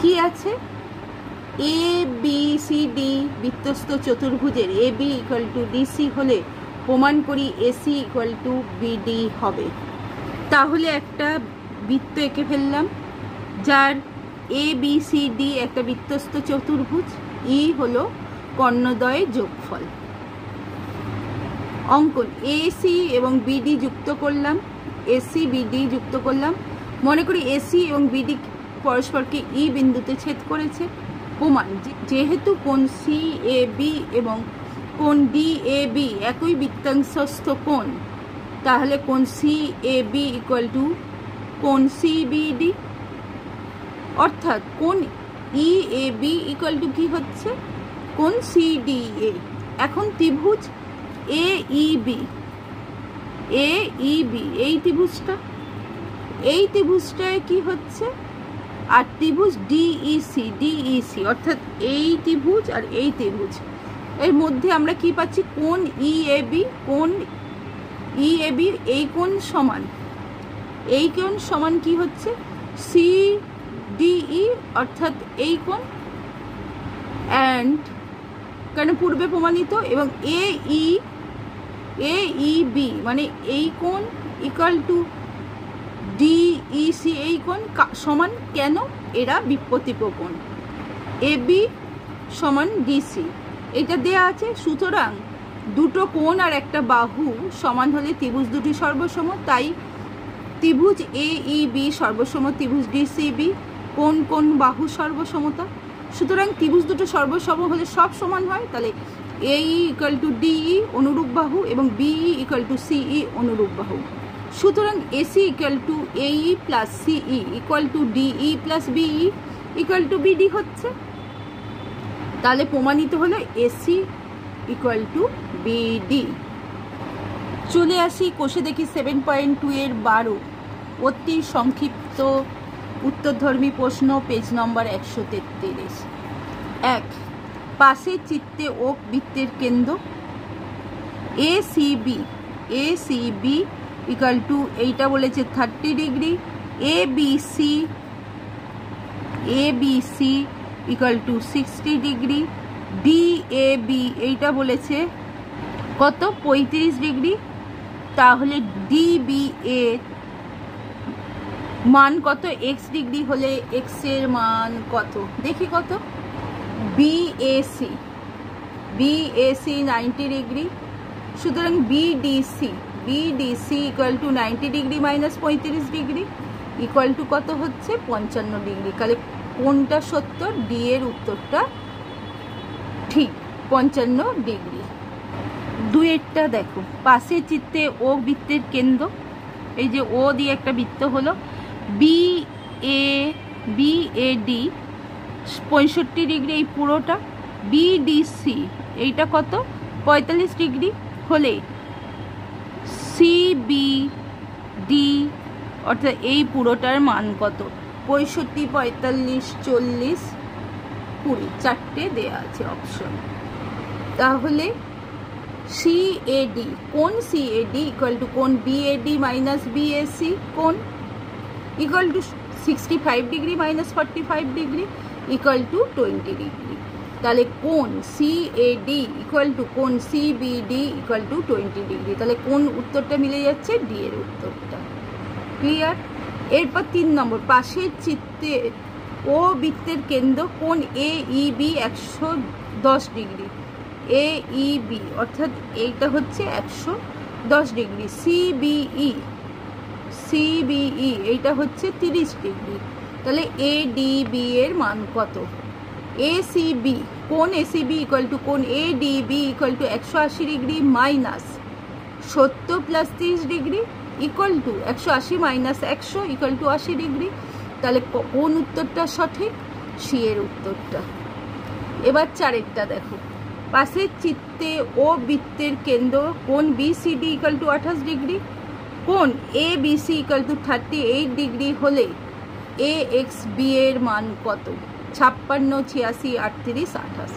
কি আছে, ABCD বৃত্তস্থ চতুর্ভুজের AB ইকুয়াল টু DC হলে প্রমাণ করি AC ইকুয়াল টু BD হবে। তাহলে একটা বৃত্ত এঁকে ফেললাম, যার ABCD একটা বৃত্তস্থ চতুর্ভুজ, E হলো কর্ণদ্বয়ের যোগফল। অঙ্কন, AC এবং BD যুক্ত করলাম, AC BD যুক্ত করলাম। মনে করি AC এবং BD পরস্পরকে E বিন্দুতে ছেদ করেছে। প্রমাণ, যেহেতু কোণ CAB এবং কোণ DAB একই বৃত্তাংশস্থ কোণ, তাহলে কোণ CAB ইকুয়াল টু কোণ CBD, অর্থাৎ কোণ EAB ইকুয়াল টু কি হচ্ছে কোণ CDA। এখন ত্রিভুজ AEB, AEB এই ত্রিভুজটায় কি হচ্ছে, আর ত্রিভুজ DEC অর্থাৎ এই ত্রিভুজ আর এই ত্রিভুজ এর মধ্যে আমরা কি পাচ্ছি, কোণ EAB, কোণ EAB এই কোণ সমান কি হচ্ছে CDE অর্থাৎ এই কোণ, অ্যান্ড কারণ পূর্বে প্রমাণিত, এবং AEB মানে এই কোণ ইকুয়াল টু DEC এই কোণ সমান, কেন, এরা বিপরীতকোণ, AB সমান DC এটা দেয়া আছে। সুতরাং দুটো কোণ আর একটা বাহু সমান হলে ত্রিভুজ দুটি সর্বসম, তাই ত্রিভুজ AEB সর্বসম ত্রিভুজ DCB, কোণ বাহু সর্বসমতা। সুতরাং ত্রিভুজ দুটো সর্বসম হলে সব সমান হয়, তাহলে AE ইকুয়াল টু DE অনুরূপ বাহু এবং BE ইকুয়াল টু CE অনুরূপ বাহু। সুতরাং AC equal to AE plus CE equal to DE plus BE equal to BD হচ্ছে। তাহলে প্রমাণিত হলো AC ইকুয়াল টু BD। চলে আসি কোষে দেখি 7.2 এর 12 অতি সংক্ষিপ্ত উত্তরধর্মী প্রশ্ন, পেজ নম্বর 133। 1 পাশের চিত্রে ও বৃত্তের কেন্দ্র ACB ইকুয়াল টু এইটা বলেছে 30 degree, ABC equal to 60 degree, DAB এইটা বলেছে কত 35 ডিগ্রি। তাহলে DBA মান কত, x ডিগ্রি হলে x এর মান কত, দেখি কত। BAC 90 ডিগ্রি, সুতরাং BDC equal to 90 degree minus 35 degree equal to কত হচ্ছে 55 ডিগ্রি। তাহলে কোনটা সত্য, ডি এর উত্তরটা ঠিক 55 ডিগ্রি। 2 দেখো, পাশের চিত্রে ও বৃত্তের কেন্দ্র, এই যে ও দিয়ে একটা বৃত্ত হলো, BAD 65 ডিগ্রি এই পুরোটা, BDC এইটা কত 45 ডিগ্রি হলে CBD অর্থাৎ এই পুরোটার মান কত, 65, 45, 40, 20 চারটে দেয়া আছে অপশন। তাহলে CAD কোণ CAD ইকুয়াল টু কোণ BAD মাইনাস BAC কোণ equal to 65 degree minus 45 degree equal two 20 degree. তাহলে কোণ CAD ইকুয়াল টু কোণ CBD ইকুয়াল টু 20 ডিগ্রি। তাহলে কোন উত্তরটা মিলে যাচ্ছে, ডি এর উত্তরটা। ক্লিয়ার। এরপর 3 নম্বর, পাশের চিত্রে ও বৃত্তের কেন্দ্র কোণ AEB 110 ডিগ্রি, AEB অর্থাৎ এইটা হচ্ছে 110 ডিগ্রি, CBE এইটা হচ্ছে 30 ডিগ্রি। তাহলে ADB এর মান কত, ACB কোণ ACB ইকুয়াল টু কোণ ADB equal to 180 degree minus 70 plus 30 degree equal to 180 minus 100 equal to 80 degree. তাহলে কোন উত্তরটা সঠিক, সি এর উত্তরটা। এবার 4 দেখো, পাশের চিত্রে ও বৃত্তের কেন্দ্র কোণ BCD ইকুয়াল টু 28 ডিগ্রি, কোণ ABC ইকুয়াল টু 38 ডিগ্রি হলে AXB এর মান কত, 56, 86, 38, 28।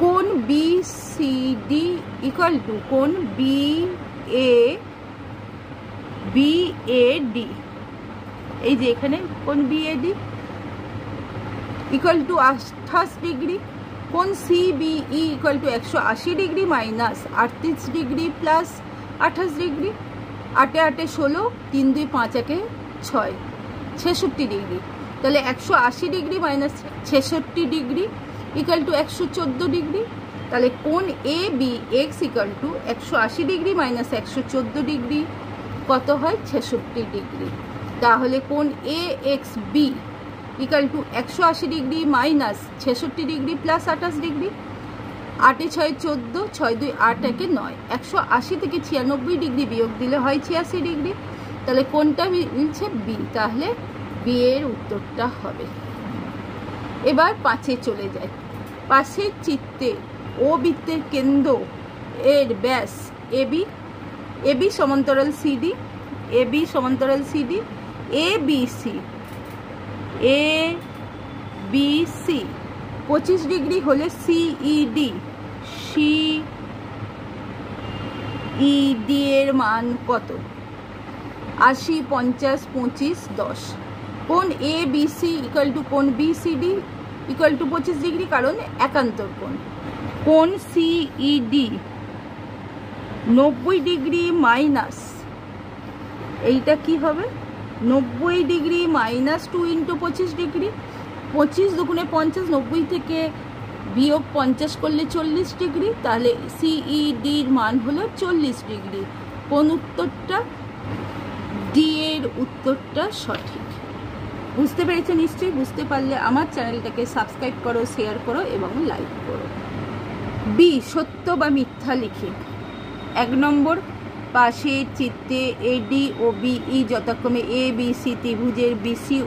কোণ BCD ইকুয়াল টু কোণ BAD, এই যে এখানে কোণ BAD ইকুয়াল টু 28 ডিগ্রি, কোণ CBE equal to 180 degree minus 38 degree plus 28 degree, 8 8 16, 3 2 5 1 6, 66 degree. তাহলে 180 degree minus 66 degree equal two 114 degree. তাহলে কোণ ABX equal to 180 degree minus 114 degree কত হয়, 66 ডিগ্রি। তাহলে কোণ AXB equal to 180 degree minus 66 degree plus 28 degree, 8 6 14, 6 2 8 1 9, 180 থেকে 96 degree বিয়োগ দিলে হয় 86 ডিগ্রি। তাহলে কোনটা মিলছে, বি। তাহলে বি এর উত্তরটা হবে। এবার 5 চলে যায়, পাশের চিত্রে ও বৃত্তের কেন্দ্র এর ব্যাস এবি, এবি সমান্তরাল সিডি, এবি সমান্তরাল CD, A B C, A B C 25 degree হলে সিইডি, সিইডি এর মান কত? 80, 50, 25, 10। কোণ A B C equal to কোণ B C D equal to 25 degree, কারণ একান্তর কোণ। কোণ সিইডি 90 ডিগ্রি মাইনাস, এইটা কি হবে? 90 ডিগ্রি মাইনাস 2 ইন্টু 25 ডিগ্রি। 25 দুগুণে 50, 90 থেকে বিয়োগ 50 করলে 40 ডিগ্রি, তাহলে সিইডির মান হলো 40 ডিগ্রি। কোন উত্তরটা? ডি এর উত্তরটা সঠিক। বুঝতে পেরেছো নিশ্চয়ই? বুঝতে পারলে আমার চ্যানেলটাকে সাবস্ক্রাইব করো, শেয়ার করো এবং লাইক করো। বি সত্য বা মিথ্যা লিখি। 1 নম্বর, পাশের চিত্রে এডি ও বিই যথাক্রমে এ বি সি ত্রিভুজের বিসি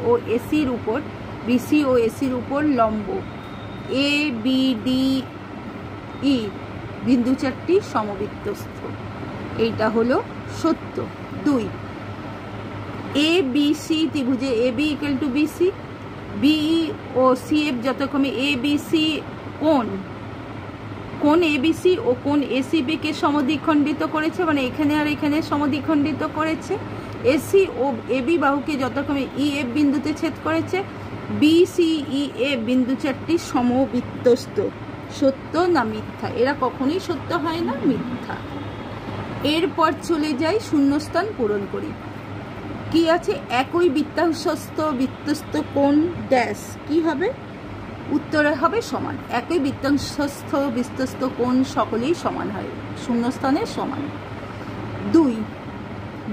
ও এসির উপর লম্ব। এ বি ডি ই বিন্দু চারটি সমবৃত্তস্থ। এইটা হলো সত্য। 2, এ বি সি ত্রিভুজে A B equal to BC, BE ও সিএফ যথাক্রমে এ বি সি কোণ এবিসি ও কোণ এসিবি কে সমদ্বিখণ্ডিত করেছে, মানে এখানে আর এখানে সমদ্বিখণ্ডিত করেছে। এসি ও এবি বাহুকে যথাক্রমে ইএফ বিন্দুতে ছেদ করেছে। বিসিইএফ বিন্দু চারটি সমবৃত্তস্থ। সত্য না মিথ্যা? এরা কখনোই সত্য হয় না, মিথ্যা। এরপর চলে যাই শূন্যস্থান পূরণ করি। কি আছে? একই বৃত্তস্থ কোণ ড্যাশ কি হবে? উত্তরে হবে সমান। একই বৃত্তস্থ কোণ সকলেই সমান হয়, শূন্যস্থানে সমান। 2,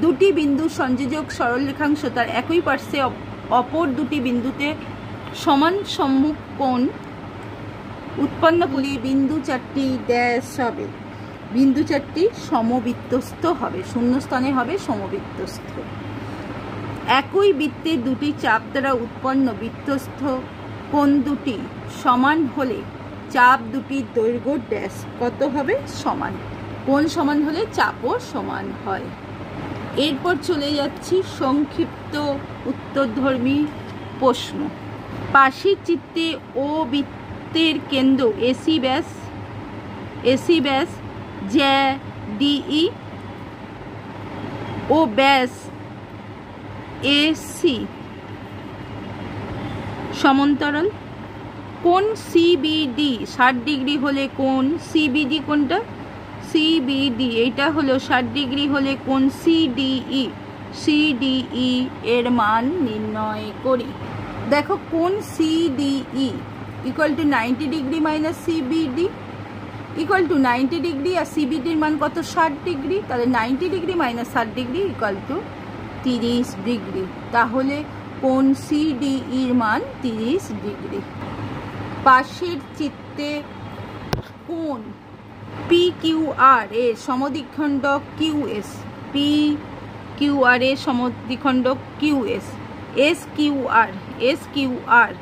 দুটি বিন্দুর সংযোজক সরলরেখাংশ তার একই পার্শ্বে অপর দুটি বিন্দুতে সমান সম্মুখ কোণ উৎপন্ন করলে বিন্দু চারটি ড্যাশ হবে, বিন্দু চারটি সমবৃত্তস্থ হবে, শূন্যস্থানে হবে সমবৃত্তস্থ। একই বৃত্তের দুটি চাপ দ্বারা উৎপন্ন বৃত্তস্থ কোণ দুটি সমান হলে চাপ দুটির দৈর্ঘ্য ড্যাশ কত হবে? সমান। কোণ সমান হলে চাপও সমান হয়। এরপর চলে যাচ্ছি সংক্ষিপ্ত উত্তরধর্মী প্রশ্ন। পাশের চিত্রে ও বৃত্তের কেন্দ্র এসি ব্যাস জ্যা ডিই ও ব্যাস এসি সমান্তরাল। কোণ সিবিডি 60 ডিগ্রি হলে কোণ সিবিডি কোনটা? সিবিডি এইটা হলো 60 ডিগ্রি হলে কোণ সিডিই এর মান নির্ণয় করি। দেখো কোণ CDE equal to 90 degree minus CBD equal to 90 degree, আর সিবিডির মান কত? 60 ডিগ্রি। তাহলে 90 degree minus 60 degree equal to 30 degree. তাহলে কোণ সিডিইর মান 30 ডিগ্রি। পাশের চিত্রে কোণ পিকিউআর এর সমদ্বিখণ্ডক কিউএস, পিকিউআর এর সমদ্বিখণ্ডক কিউএস, এসকিউআর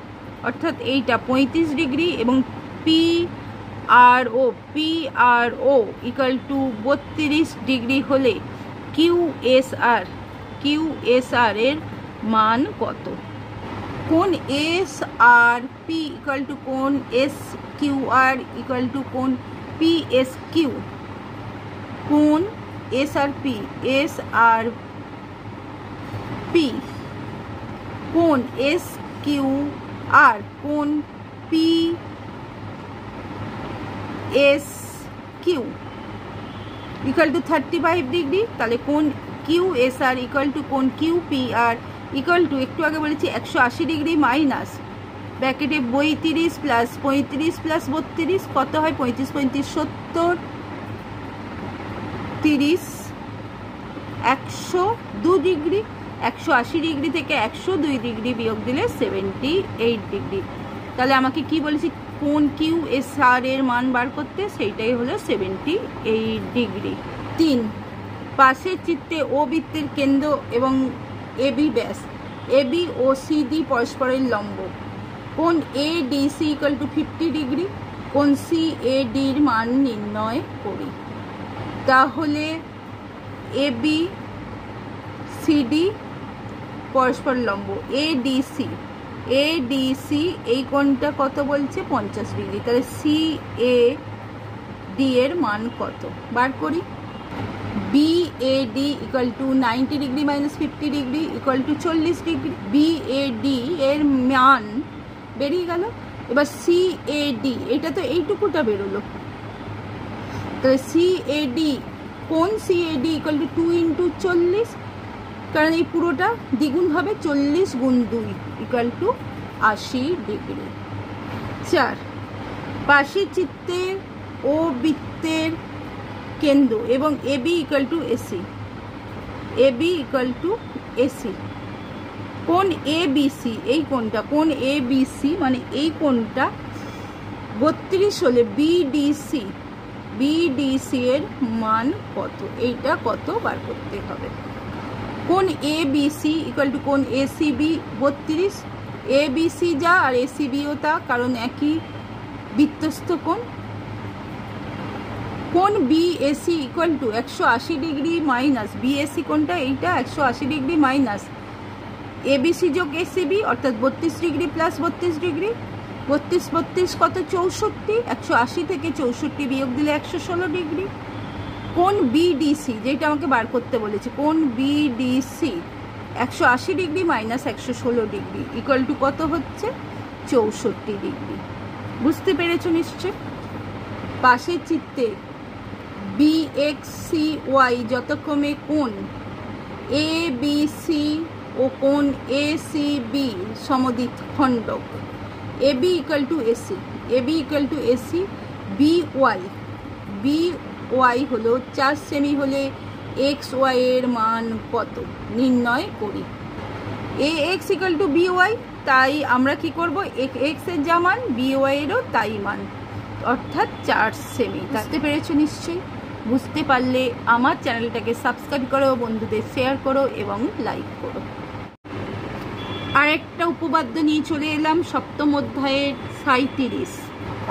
অর্থাৎ এইটা 35 ডিগ্রি এবং পিআরও ইকুয়াল টু 32 ডিগ্রি হলে কিউএসআর এর মান কত? কোণ S R P equal to কোণ S Q R equal to কোণ পি এস কিউ। কোণ এস আর পি কোণ এস কিউ আর কোণ P S Q equal to 35 degree. তাহলে কোণ Q S R equal to কোণ Q P R equal to একটু আগে বলেছি 180 ডিগ্রি মাইনাস ব্র্যাকেটে 32 প্লাস 35 প্লাস 32 কত হয়? 35 35 70, 30 102 ডিগ্রি। 180 ডিগ্রি থেকে 102 ডিগ্রি বিয়োগ দিলে 78 ডিগ্রি। তাহলে আমাকে কি বলেছি? কোণ কিউ এস আর এর মান বার করতে, সেইটাই হলো 78 ডিগ্রি। 3, পাশের চিত্রে ও বৃত্তের কেন্দ্র এবং এবি ব্যাস, এবি ও সিডি পরস্পরের লম্ব। কোণ এডিসি ইকুয়াল টু 50 ডিগ্রি। কোণ সিএডির মান নির্ণয় করি। তাহলে এ বি সিডি পরস্পর লম্ব, এডিসি এই কোণটা কত বলছে 50 ডিগ্রি। তাহলে সি এ ডি এর মান কত বার করি। BAD equal to 90 degree minus 50 degree equal to 40 degree. BAD এর মান বেরিয়ে গেল। এবার CAD, এটা তো এইটুকুটা বেরোলো, তাহলে CAD কোণ CAD ইকুয়াল টু 2 ইন্টু 40, কারণ এই পুরোটা দ্বিগুণ হবে, 40 গুণ 2 ইকুয়াল টু 80 ডিগ্রি। 4 পাশের চিত্রের ও বৃত্তের কেন্দ্র এবং AB equal to AC, AB equal to AC। কোণ ABC, এই কোণটা কোণ ABC মানে এই কোণটা 32 হলে BDC এর মান কত, এইটা কত বার করতে হবে। কোণ ABC ইকুয়াল টু কোণ ACB 32, ABC যা আর ACBও তা, কারণ একই বৃত্তস্থ কোণ। কোণ BAC equal to 180 degree minus BAC কোণটা এইটা 180 ডিগ্রি মাইনাস ABC যোগ ACB অর্থাৎ 32 ডিগ্রি প্লাস 32 ডিগ্রি। 32 কত 64, 180 থেকে 64 বিয়োগ দিলে 116 ডিগ্রি। কোণ BDC যেটা আমাকে বার করতে বলেছে, কোণ BDC 180 degree minus 116 degree equal to কত হচ্ছে 64 ডিগ্রি। বুঝতে পেরেছো নিশ্চয়। পাশের চিত্রে BXCY যথাক্রমে কোণ ABC ও কোণ ACB সমদ্বিখণ্ডক। AB equal to AC, AB equal to AC। BY হলো 4 সেমি হলে XY এর মান কত নির্ণয় করি। AX ইকুয়াল টু BY, তাই আমরা কি করব, X এর যা মান BY এরও তাই মান, অর্থাৎ 4 সেমি। বুঝতে পেরেছো নিশ্চয়ই। বুঝতে পারলে আমার চ্যানেলটাকে সাবস্ক্রাইব করো, বন্ধুদের শেয়ার করো এবং লাইক করো। আর একটা উপপাদ্য নিয়ে চলে এলাম সপ্তম অধ্যায়ের 37,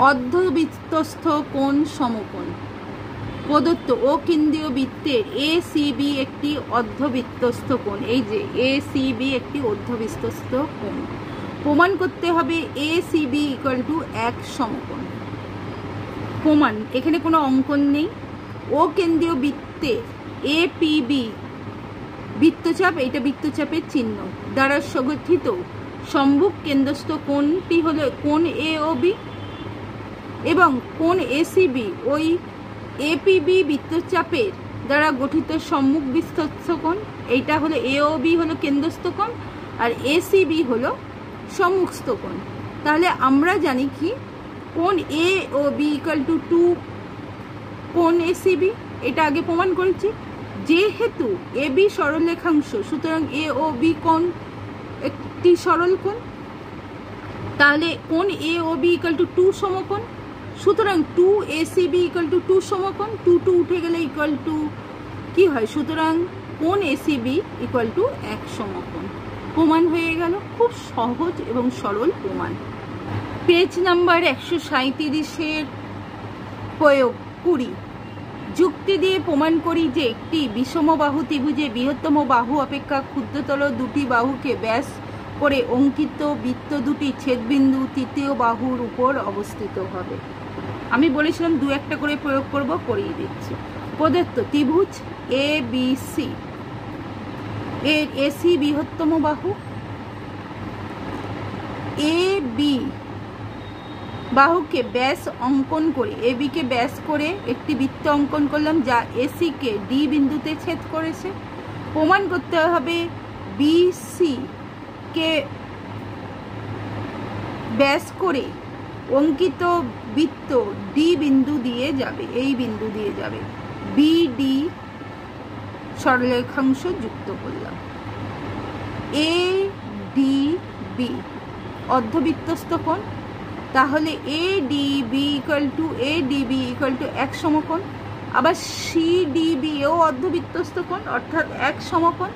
অর্ধবৃত্তস্থ কোণ সমকোণ। প্রদত্ত ও কেন্দ্রীয় বৃত্তের ACB একটি অর্ধবৃত্তস্থ কোণ, এই যে ACB একটি অর্ধবৃত্তস্থ কোণ। প্রমাণ করতে হবে ACB ইকুয়াল টু 1 সমকোণ। প্রমাণ, এখানে কোনো অঙ্কন নেই। ও কেন্দ্রীয় বৃত্তে APB বৃত্তচাপ, এটা বৃত্তচাপের চিহ্ন দ্বারা সংগঠিত সম্মুখ কেন্দ্রস্থ কোণটি হলো কোণ AOB এবং কোণ ACB ওই APB বৃত্তচাপের দ্বারা গঠিত সম্মুখ বিস্তস্থ কোণ। এইটা হলো AOB হলো কেন্দ্রস্থ কোণ আর ACB হলো সম্মুখস্থ কোণ। তাহলে আমরা জানি কি কোণ AOB ইকুয়াল টু 2 কোণ ACB, এটা আগে প্রমাণ করেছি। যেহেতু AB সরলরেখাংশ সুতরাং AOB কোণ একটি সরল কোণ, তাহলে কোণ AOB ইকুয়াল টু 2 সমকোণ, সুতরাং 2 ACB ইকুয়াল টু 2 সমকোণ, 2 উঠে গেলে ইকুয়াল টু কি হয়, সুতরাং কোণ ACB ইকুয়াল টু 1 সমকোণ। প্রমাণ হয়ে গেল, খুব সহজ এবং সরল প্রমাণ। পেজ নাম্বার 137 প্রয়োগ 20। যুক্তি দিয়ে প্রমাণ করি যে একটি বিষমবাহু ত্রিভুজে বৃহত্তম বাহু অপেক্ষা ক্ষুদ্রতর দুটি বাহুকে ব্যাস করে অঙ্কিত বৃত্ত দুটি ছেদবিন্দু তৃতীয় বাহুর উপর অবস্থিত হবে। আমি বলেছিলাম 2-1টা করে প্রয়োগ করব, করিয়ে দিচ্ছি। প্রদত্ত ত্রিভুজ ABC এর AC বৃহত্তম বাহু, AB বাহুকে ব্যাস অঙ্কন করে AB কে ব্যাস করে একটি বৃত্ত অঙ্কন করলাম যা AC কে D বিন্দুতে ছেদ করেছে। প্রমাণ করতে হবে BC কে ব্যাস করে অঙ্কিত বৃত্ত D বিন্দু দিয়ে যাবে, এই বিন্দু দিয়ে যাবে। BD সরলরেখাংশ যুক্ত করলাম। ADB অর্ধবৃত্তস্থ কোণ, তাহলে ADB ইকুয়াল টু 1 সমকোণ। আবার CDB ও অর্ধবৃত্তস্থ কোণ অর্থাৎ 1 সমকোণ।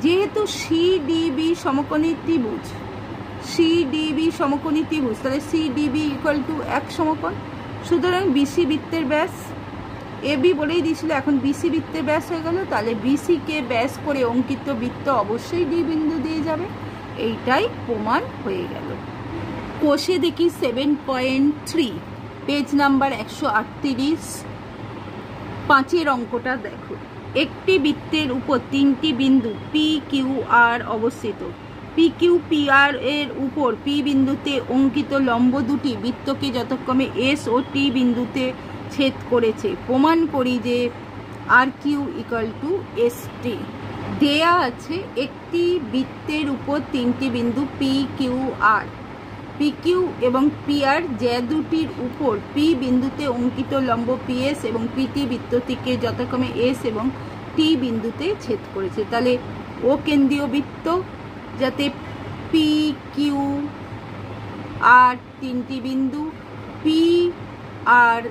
যেহেতু CDB সমকোণী ত্রিভুজ, তাহলে CDB ইকুয়াল টু 1 সমকোণ। সুতরাং BC বৃত্তের ব্যাস এবি বলেই দিয়েছিল, এখন বিসি বৃত্তের ব্যাস হয়ে গেল। তাহলে বিসিকে ব্যাস করে অঙ্কিত বৃত্ত অবশ্যই ডি বিন্দু দিয়ে যাবে, এইটাই প্রমাণ হয়ে গেল। কোষে দেখি 7.3 পেজ নাম্বার 138, 5 অঙ্কটা দেখো। একটি বৃত্তের উপর 3টি বিন্দু পি কিউ আর অবস্থিত। পি কিউ পি আর এর উপর পি বিন্দুতে অঙ্কিত লম্ব দুটি বৃত্তকে যথাক্রমে এস ও টি বিন্দুতে ছেদ করেছে। প্রমাণ করি যে R Q equal to S T. দেয়া আছে একটি বৃত্তের উপর 3টি বিন্দু P Q R. P Q এবং পি আর যে দুটির উপর পি বিন্দুতে অঙ্কিত লম্ব পি এস এবং পিটি বৃত্তটিকে যথাক্রমে এস এবং টি বিন্দুতে ছেদ করেছে। তাহলে ও কেন্দ্রীয় বৃত্ত, যাতে পি কিউ আর 3টি বিন্দু, পি আর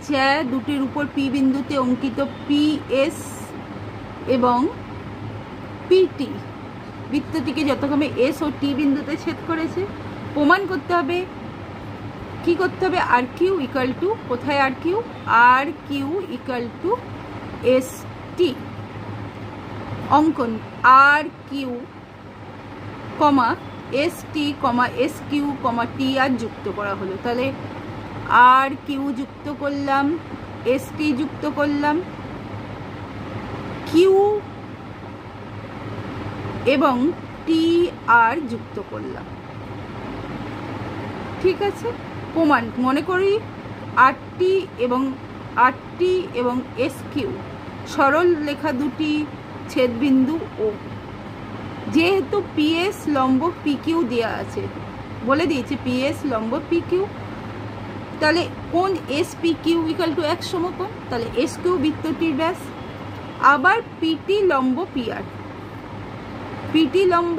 যে দুটির উপর পি বিন্দুতে অঙ্কিত পি এস এবং পিটি বৃত্তটিকে যথাক্রমে এস ও টি বিন্দুতে ছেদ করেছে। প্রমাণ করতে হবে, কি করতে হবে, আর কিউ ইকুয়াল টু, কোথায় R Q, R Q equal to S T. অঙ্কন আর কিউ কমা এস টি কমা এস কিউ কমা টি আর যুক্ত করা হলো। তাহলে আর কিউ যুক্ত করলাম, এস টি যুক্ত করলাম, কিউ এবং টি আর যুক্ত করলাম। ঠিক আছে, প্রমাণ মনে করি আরটি এবং এস কিউ সরল রেখা দুটি ছেদবিন্দু ও। যেহেতু পিএস লম্ব পি কিউ দেওয়া আছে, বলে দিয়েছে পিএস লম্ব পি কিউ, তাহলে কোন S P Q equal to এক সমকোণ। তাহলে এস কিউ বৃত্তটির ব্যাস। আবার পিটি লম্ব পি আর, পিটি লম্ব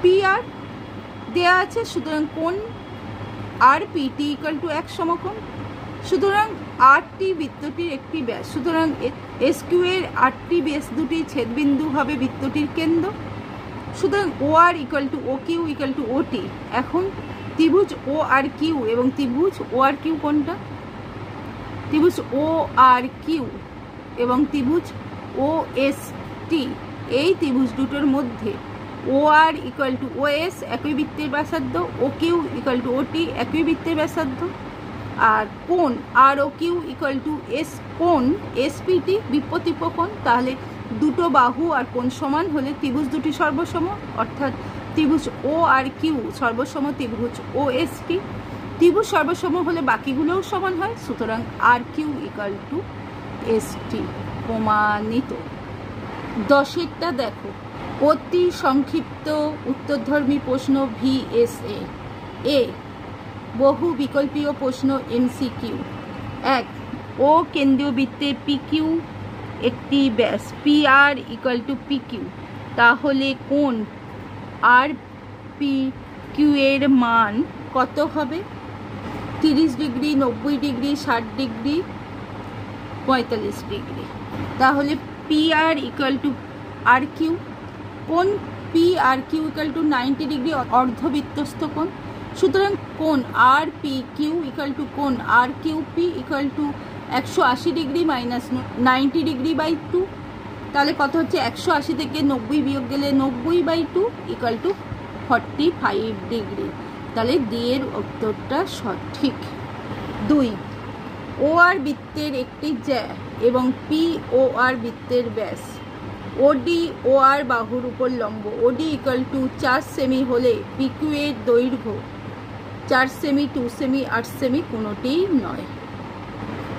পি আর দেওয়া আছে, সুতরাং কোন আর পিটি ইকুয়াল টু এক সমকোণ। সুতরাং আরটি বৃত্তটির একটি ব্যাস, সুতরাং এস কিউ এর আরটি ব্যাস দুটি ছেদবিন্দু হবে বৃত্তটির কেন্দ্র। সুতরাং O R equal to O Q equal to O T. এখন ত্রিভুজ ও আর কিউ এবং ত্রিভুজ ও আর কিউ কোনটা, ত্রিভুজ ও আর কিউ এবং ত্রিভুজ ও এস টি, এই ত্রিভুজ দুটোর মধ্যে ও R equal to O S একই বৃত্তের ব্যাসার্ধ, ও কিউ ইকুয়াল টু ও টি একই বৃত্তের ব্যাসার্ধ, আর কোণ আর O Q equal to S কোণ এস পিটি বিপরীত কোণ। তাহলে দুটো বাহু আর কোণ সমান হলে ত্রিভুজ দুটি সর্বসম, অর্থাৎ ত্রিভুজ ও আর কিউ সর্বসম ত্রিভুজ ও এস টি। ত্রিভুজ সর্বসম হলে বাকিগুলোও সমান হয়, সুতরাং R Q equal to S T. প্রমাণিত। 10টা দেখো, অতি সংক্ষিপ্ত উত্তরধর্মী প্রশ্ন ভিএসএ। এ বহু বিকল্পীয় প্রশ্ন এমসিকিউ। 1, ও কেন্দ্রীয় বৃত্তে পি কিউ একটি ব্যাস P R equal to P Q, তাহলে কোণ আর পি কিউ এর মান কত হবে? 30 ডিগ্রি, 90 ডিগ্রি, 60 ডিগ্রি, 45 ডিগ্রি। তাহলে P R equal to R Q, কোণ P R Q equal to 90 degree অর্ধবৃত্তস্থ কোণ। সুতরাং কোণ R P Q equal to কোণ R Q P equal to 180 degree minus 90 degree by 2। তাহলে কত হচ্ছে, 180 থেকে 90 বিয়োগ গেলে 90/2 ইকুয়াল টু 45 ডিগ্রি। তাহলে ডি এর উত্তরটা সঠিক। 2, ও আর বৃত্তের একটি জ্যা এবং পি ও আর বৃত্তের ব্যাস ওডি ও আর বাহুর উপর লম্ব। ওডি ইকুয়াল টু 4 সেমি হলে পি কিউ এর দৈর্ঘ্য 4 সেমি, 2 সেমি, 8 সেমি কোনোটিই নয়।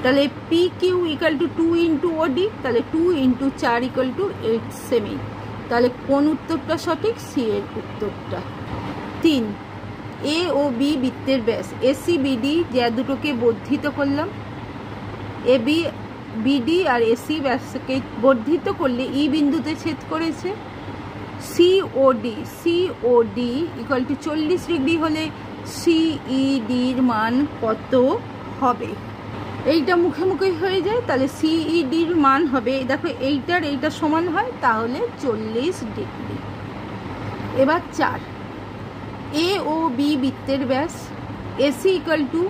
তাহলে P Q equal to 2 into OD, তাহলে 2 ইন্টু 4 ইকুয়াল টু 8 সেমি। তাহলে কোন উত্তরটা সঠিক? সি এর উত্তরটা। 3, এ ও বি বৃত্তের ব্যাস এসি বিডি যা দুটোকে বর্ধিত করলাম, A B BD R AC ব্যাসকে বর্ধিত করলে ই বিন্দুতে ছেদ করেছে। সিওডি ইকুয়াল টু 40 ডিগ্রি হলে সিইডির মান কত হবে? এইটা মুখে মুখে হয়ে যায়, তাহলে সিইডির মান হবে, দেখো এইটা সমান হয়, তাহলে 40 ডিগ্রি। এবার 4, এ ও বি বৃত্তের ব্যাস এসি ইকুয়াল টু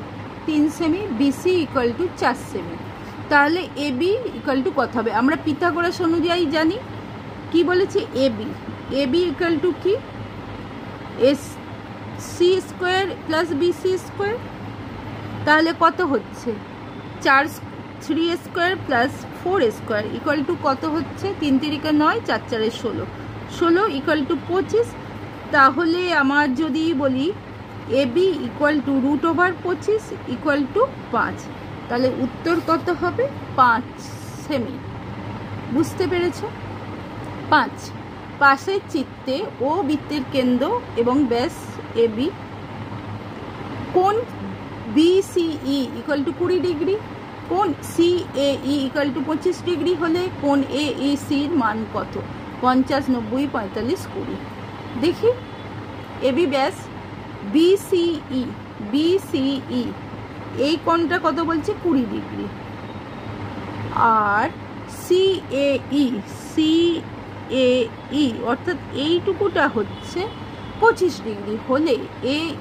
3 সেমি, বিসি ইকুয়াল টু 4 সেমি। তাহলে এবি ইকুয়াল টু কত হবে? আমরা পিথাগোরাস অনুযায়ী জানি কি বলেছে, এবি ইকুয়াল টু কি, S C square plus BC square. তাহলে কত হচ্ছে, 3 square plus 4 square equal to কত হচ্ছে, 3 তিরিকা 9, 4 4 16 ইকুয়াল টু 25। তাহলে আমার যদি বলি AB equal to √25 equal to 5, তাহলে উত্তর কত হবে, 5 সেমি। বুঝতে পেরেছ? 5 পাশের চিত্রে ও বৃত্তের কেন্দ্র এবং ব্যাস এবি, কোণ বিসিই ইকুয়াল টু 20 ডিগ্রি, কোণ সিএই ইকুয়াল টু 25 ডিগ্রি হলে কোণ এইসির মান কত, 50, 90, 45, 20। দেখি এবি ব্যাস বিসিই এই কোণটা কত বলছে, 20 ডিগ্রি। আর সিএই অর্থাৎ এইটুকুটা হচ্ছে 25 ডিগ্রি হলে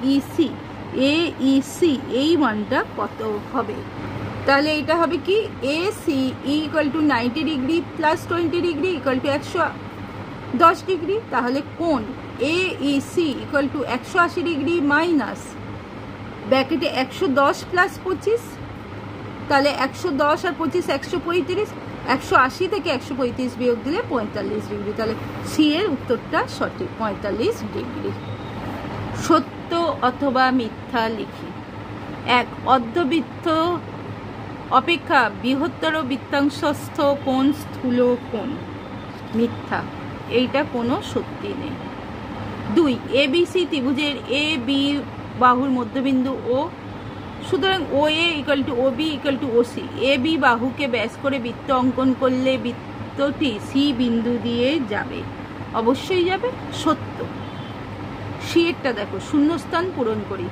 এইসি এই মানটা কত হবে? তাহলে এটা হবে কি, AC equal to 90 degree plus 20 degree equal to 110 degree. তাহলে কোণ এইসি ইকুয়াল টু 180 ডিগ্রি মাইনাস ব্র্যাকেটে 110 প্লাস 25, তাহলে 110 আর 25 135, 180 থেকে 135 বিয়োগ দিলে 45 ডিগ্রি। তাহলে সি এর উত্তরটা সঠিক, 45 ডিগ্রি। সত্য অথবা মিথ্যা লিখি। 1, অর্ধবৃত্ত অপেক্ষা বৃহত্তর বৃত্তাংশস্থ কোণ স্থূল কোণ। মিথ্যা, এইটা কোনো সত্যি নেই। 2, এবিসি ত্রিভুজের এ বি বাহুর মধ্যবিন্দু ও, সুতরাং O A equal to O B equal to O C. A B বাহুকে ব্যাস করে বৃত্ত অঙ্কন করলে বৃত্তটি সি বিন্দু দিয়ে যাবে, অবশ্যই যাবে, সত্য। সি এরটা দেখো, শূন্যস্থান পূরণ করি।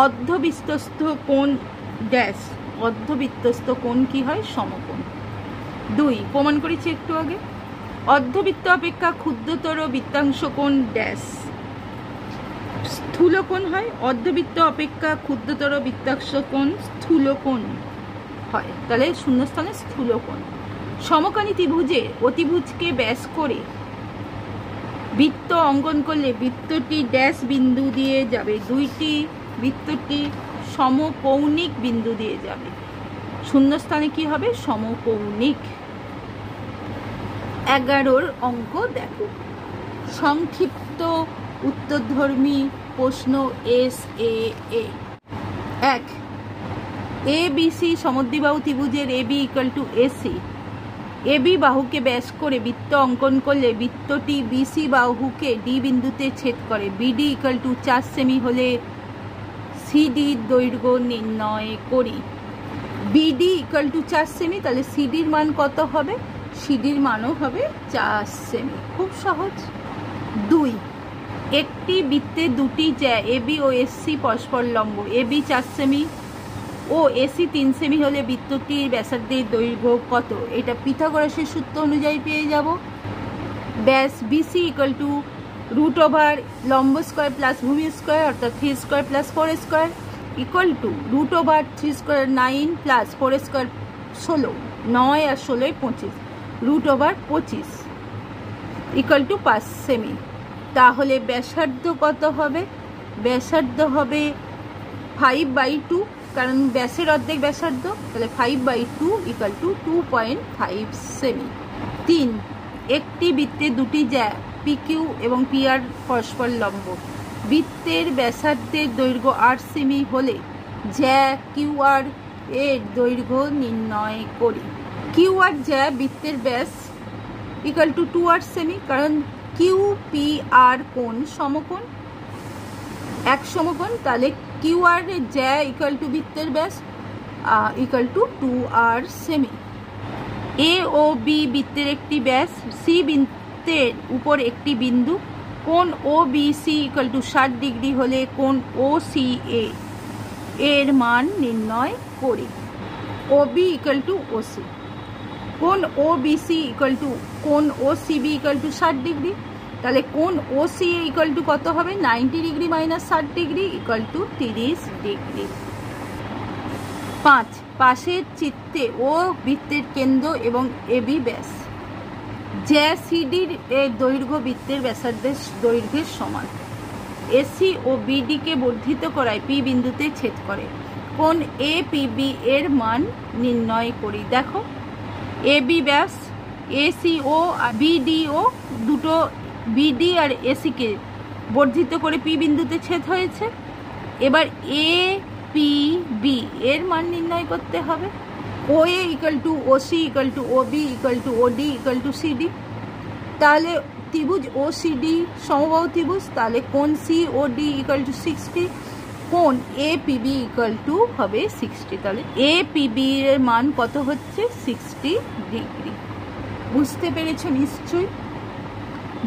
অর্ধবৃত্তস্থ কোণ ড্যাশ, অর্ধবৃত্তস্থ কোণ কি হয়, সমকোণ। 2, প্রমাণ করেছি একটু আগে, অর্ধবৃত্ত অপেক্ষা ক্ষুদ্রতর বৃত্তাংশ কোণ ড্যাশ, স্থূল কোণ হয়। অর্ধবৃত্ত অপেক্ষা ক্ষুদ্রতর বৃত্তাংশ কোণ স্থূল কোণ হয়, তাহলে শূন্যস্থানে স্থূল কোণ। সমকোণী ত্রিভুজের অতিভুজকে ব্যাস করে বৃত্ত অঙ্কন করলে বৃত্তটি ড্যাশ বিন্দু দিয়ে যাবে, দুইটি বৃত্তটি সমকৌণিক বিন্দু দিয়ে যাবে, শূন্যস্থানে কি হবে, সমকৌণিক। 11 অঙ্ক দেখো, সংক্ষিপ্ত উত্তরধর্মী প্রশ্ন S A. 1, A B C সমদ্বিবাহু ত্রিভুজের A B equal to AC. A B বাহুকে ব্যাস করে বৃত্ত অঙ্কন করলে বৃত্তটি বিসি বাহুকে ডি বিন্দুতে ছেদ করে, বিডি ইকুয়াল টু 4 সেমি হলে সিডির দৈর্ঘ্য নির্ণয় করি। বিডি ইকুয়াল টু 4 সেমি, তাহলে সিডির মান কত হবে, সিডির মানও হবে 4 সেমি, খুব সহজ। 2, একটি বৃত্তে দুটি জ্যা এবি ও এসসি পরস্পর লম্ব, এবি 4 সেমি ও এসি 3 সেমি হলে বৃত্তটির ব্যাসার্ধের দৈর্ঘ্য কত? এটা পিথাগোরাসের সূত্র অনুযায়ী পেয়ে যাব। ব্যাস বিসি ইকুয়াল টু √ লম্ব স্কোয়ার প্লাস ভূমি স্কোয়ার অর্থাৎ 3 square plus 4 square equal to √ 3 square 9 plus 4 square 16, 9 আর 16 25, √ 25 ইকুয়াল টু 5 সেমি। তাহলে ব্যাসার্ধ কত হবে? ব্যাসার্ধ হবে 5/2, কারণ ব্যাসের অর্ধেক ব্যাসার্ধ, তাহলে 5/2 ইকুয়াল টু 2.5 সেমি। 3, একটি বৃত্তে দুটি জ্যা PQ এবং PR পরস্পর লম্ব, বৃত্তের ব্যাসার্ধের দৈর্ঘ্য 8 সেমি হলে জ্যা QR এর দৈর্ঘ্য নির্ণয় করি। QR জ্যা বৃত্তের ব্যাস ইকুয়াল টু 2 সেমি, কারণ QPR কোণ সমকোণ, এক সমকোণ, তাহলে QR জ্যা ইকুয়াল টু বৃত্তের ব্যাস ইকুয়াল টু 2 সেমি। এ ও বি বৃত্তের একটি ব্যাস, সি বৃত্তের উপর একটি বিন্দু, কোণ O B C equal to 60 degree হলে কোণ ও সি এর মান নির্ণয় করি। O B equal to O C, কোণ O B C equal to কোণ O C B equal to 60 degree, তাহলে কোণ ও সি ইকুয়াল টু কত হবে, 90 degree minus 60 degree equal to 30 degree. 5 পাশের চিত্তে ও বৃত্তের কেন্দ্র এবং এবি ব্যাস যে সিডির এর দৈর্ঘ্য বৃত্তের ব্যাসার্ধের দৈর্ঘ্যের সমান। এসি ও বিডিকে বর্ধিত করায় পি বিন্দুতে ছেদ করে। কোণ এ পি বি এর মান নির্ণয় করি। দেখো এবি ব্যাস, এসি ও বিডি ও দুটো বিডি আর এসিকে বর্ধিত করে পি বিন্দুতে ছেদ হয়েছে। এবার এ পি বি এর মান নির্ণয় করতে হবে। O A equal to O C equal to O B equal to O D equal to CD. তাহলে ত্রিভুজ ও সিডি সমবাহু ত্রিভুজ, তাহলে কোণ C O D equal to 60, কোণ A P B equal to হবে 60। তাহলে এ পি বি এর মান কত হচ্ছে 60 ডিগ্রি। বুঝতে পেরেছো নিশ্চয়ই?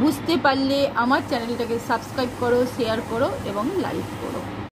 বুঝতে পারলে আমার চ্যানেলটাকে সাবস্ক্রাইব করো, শেয়ার করো এবং লাইক করো।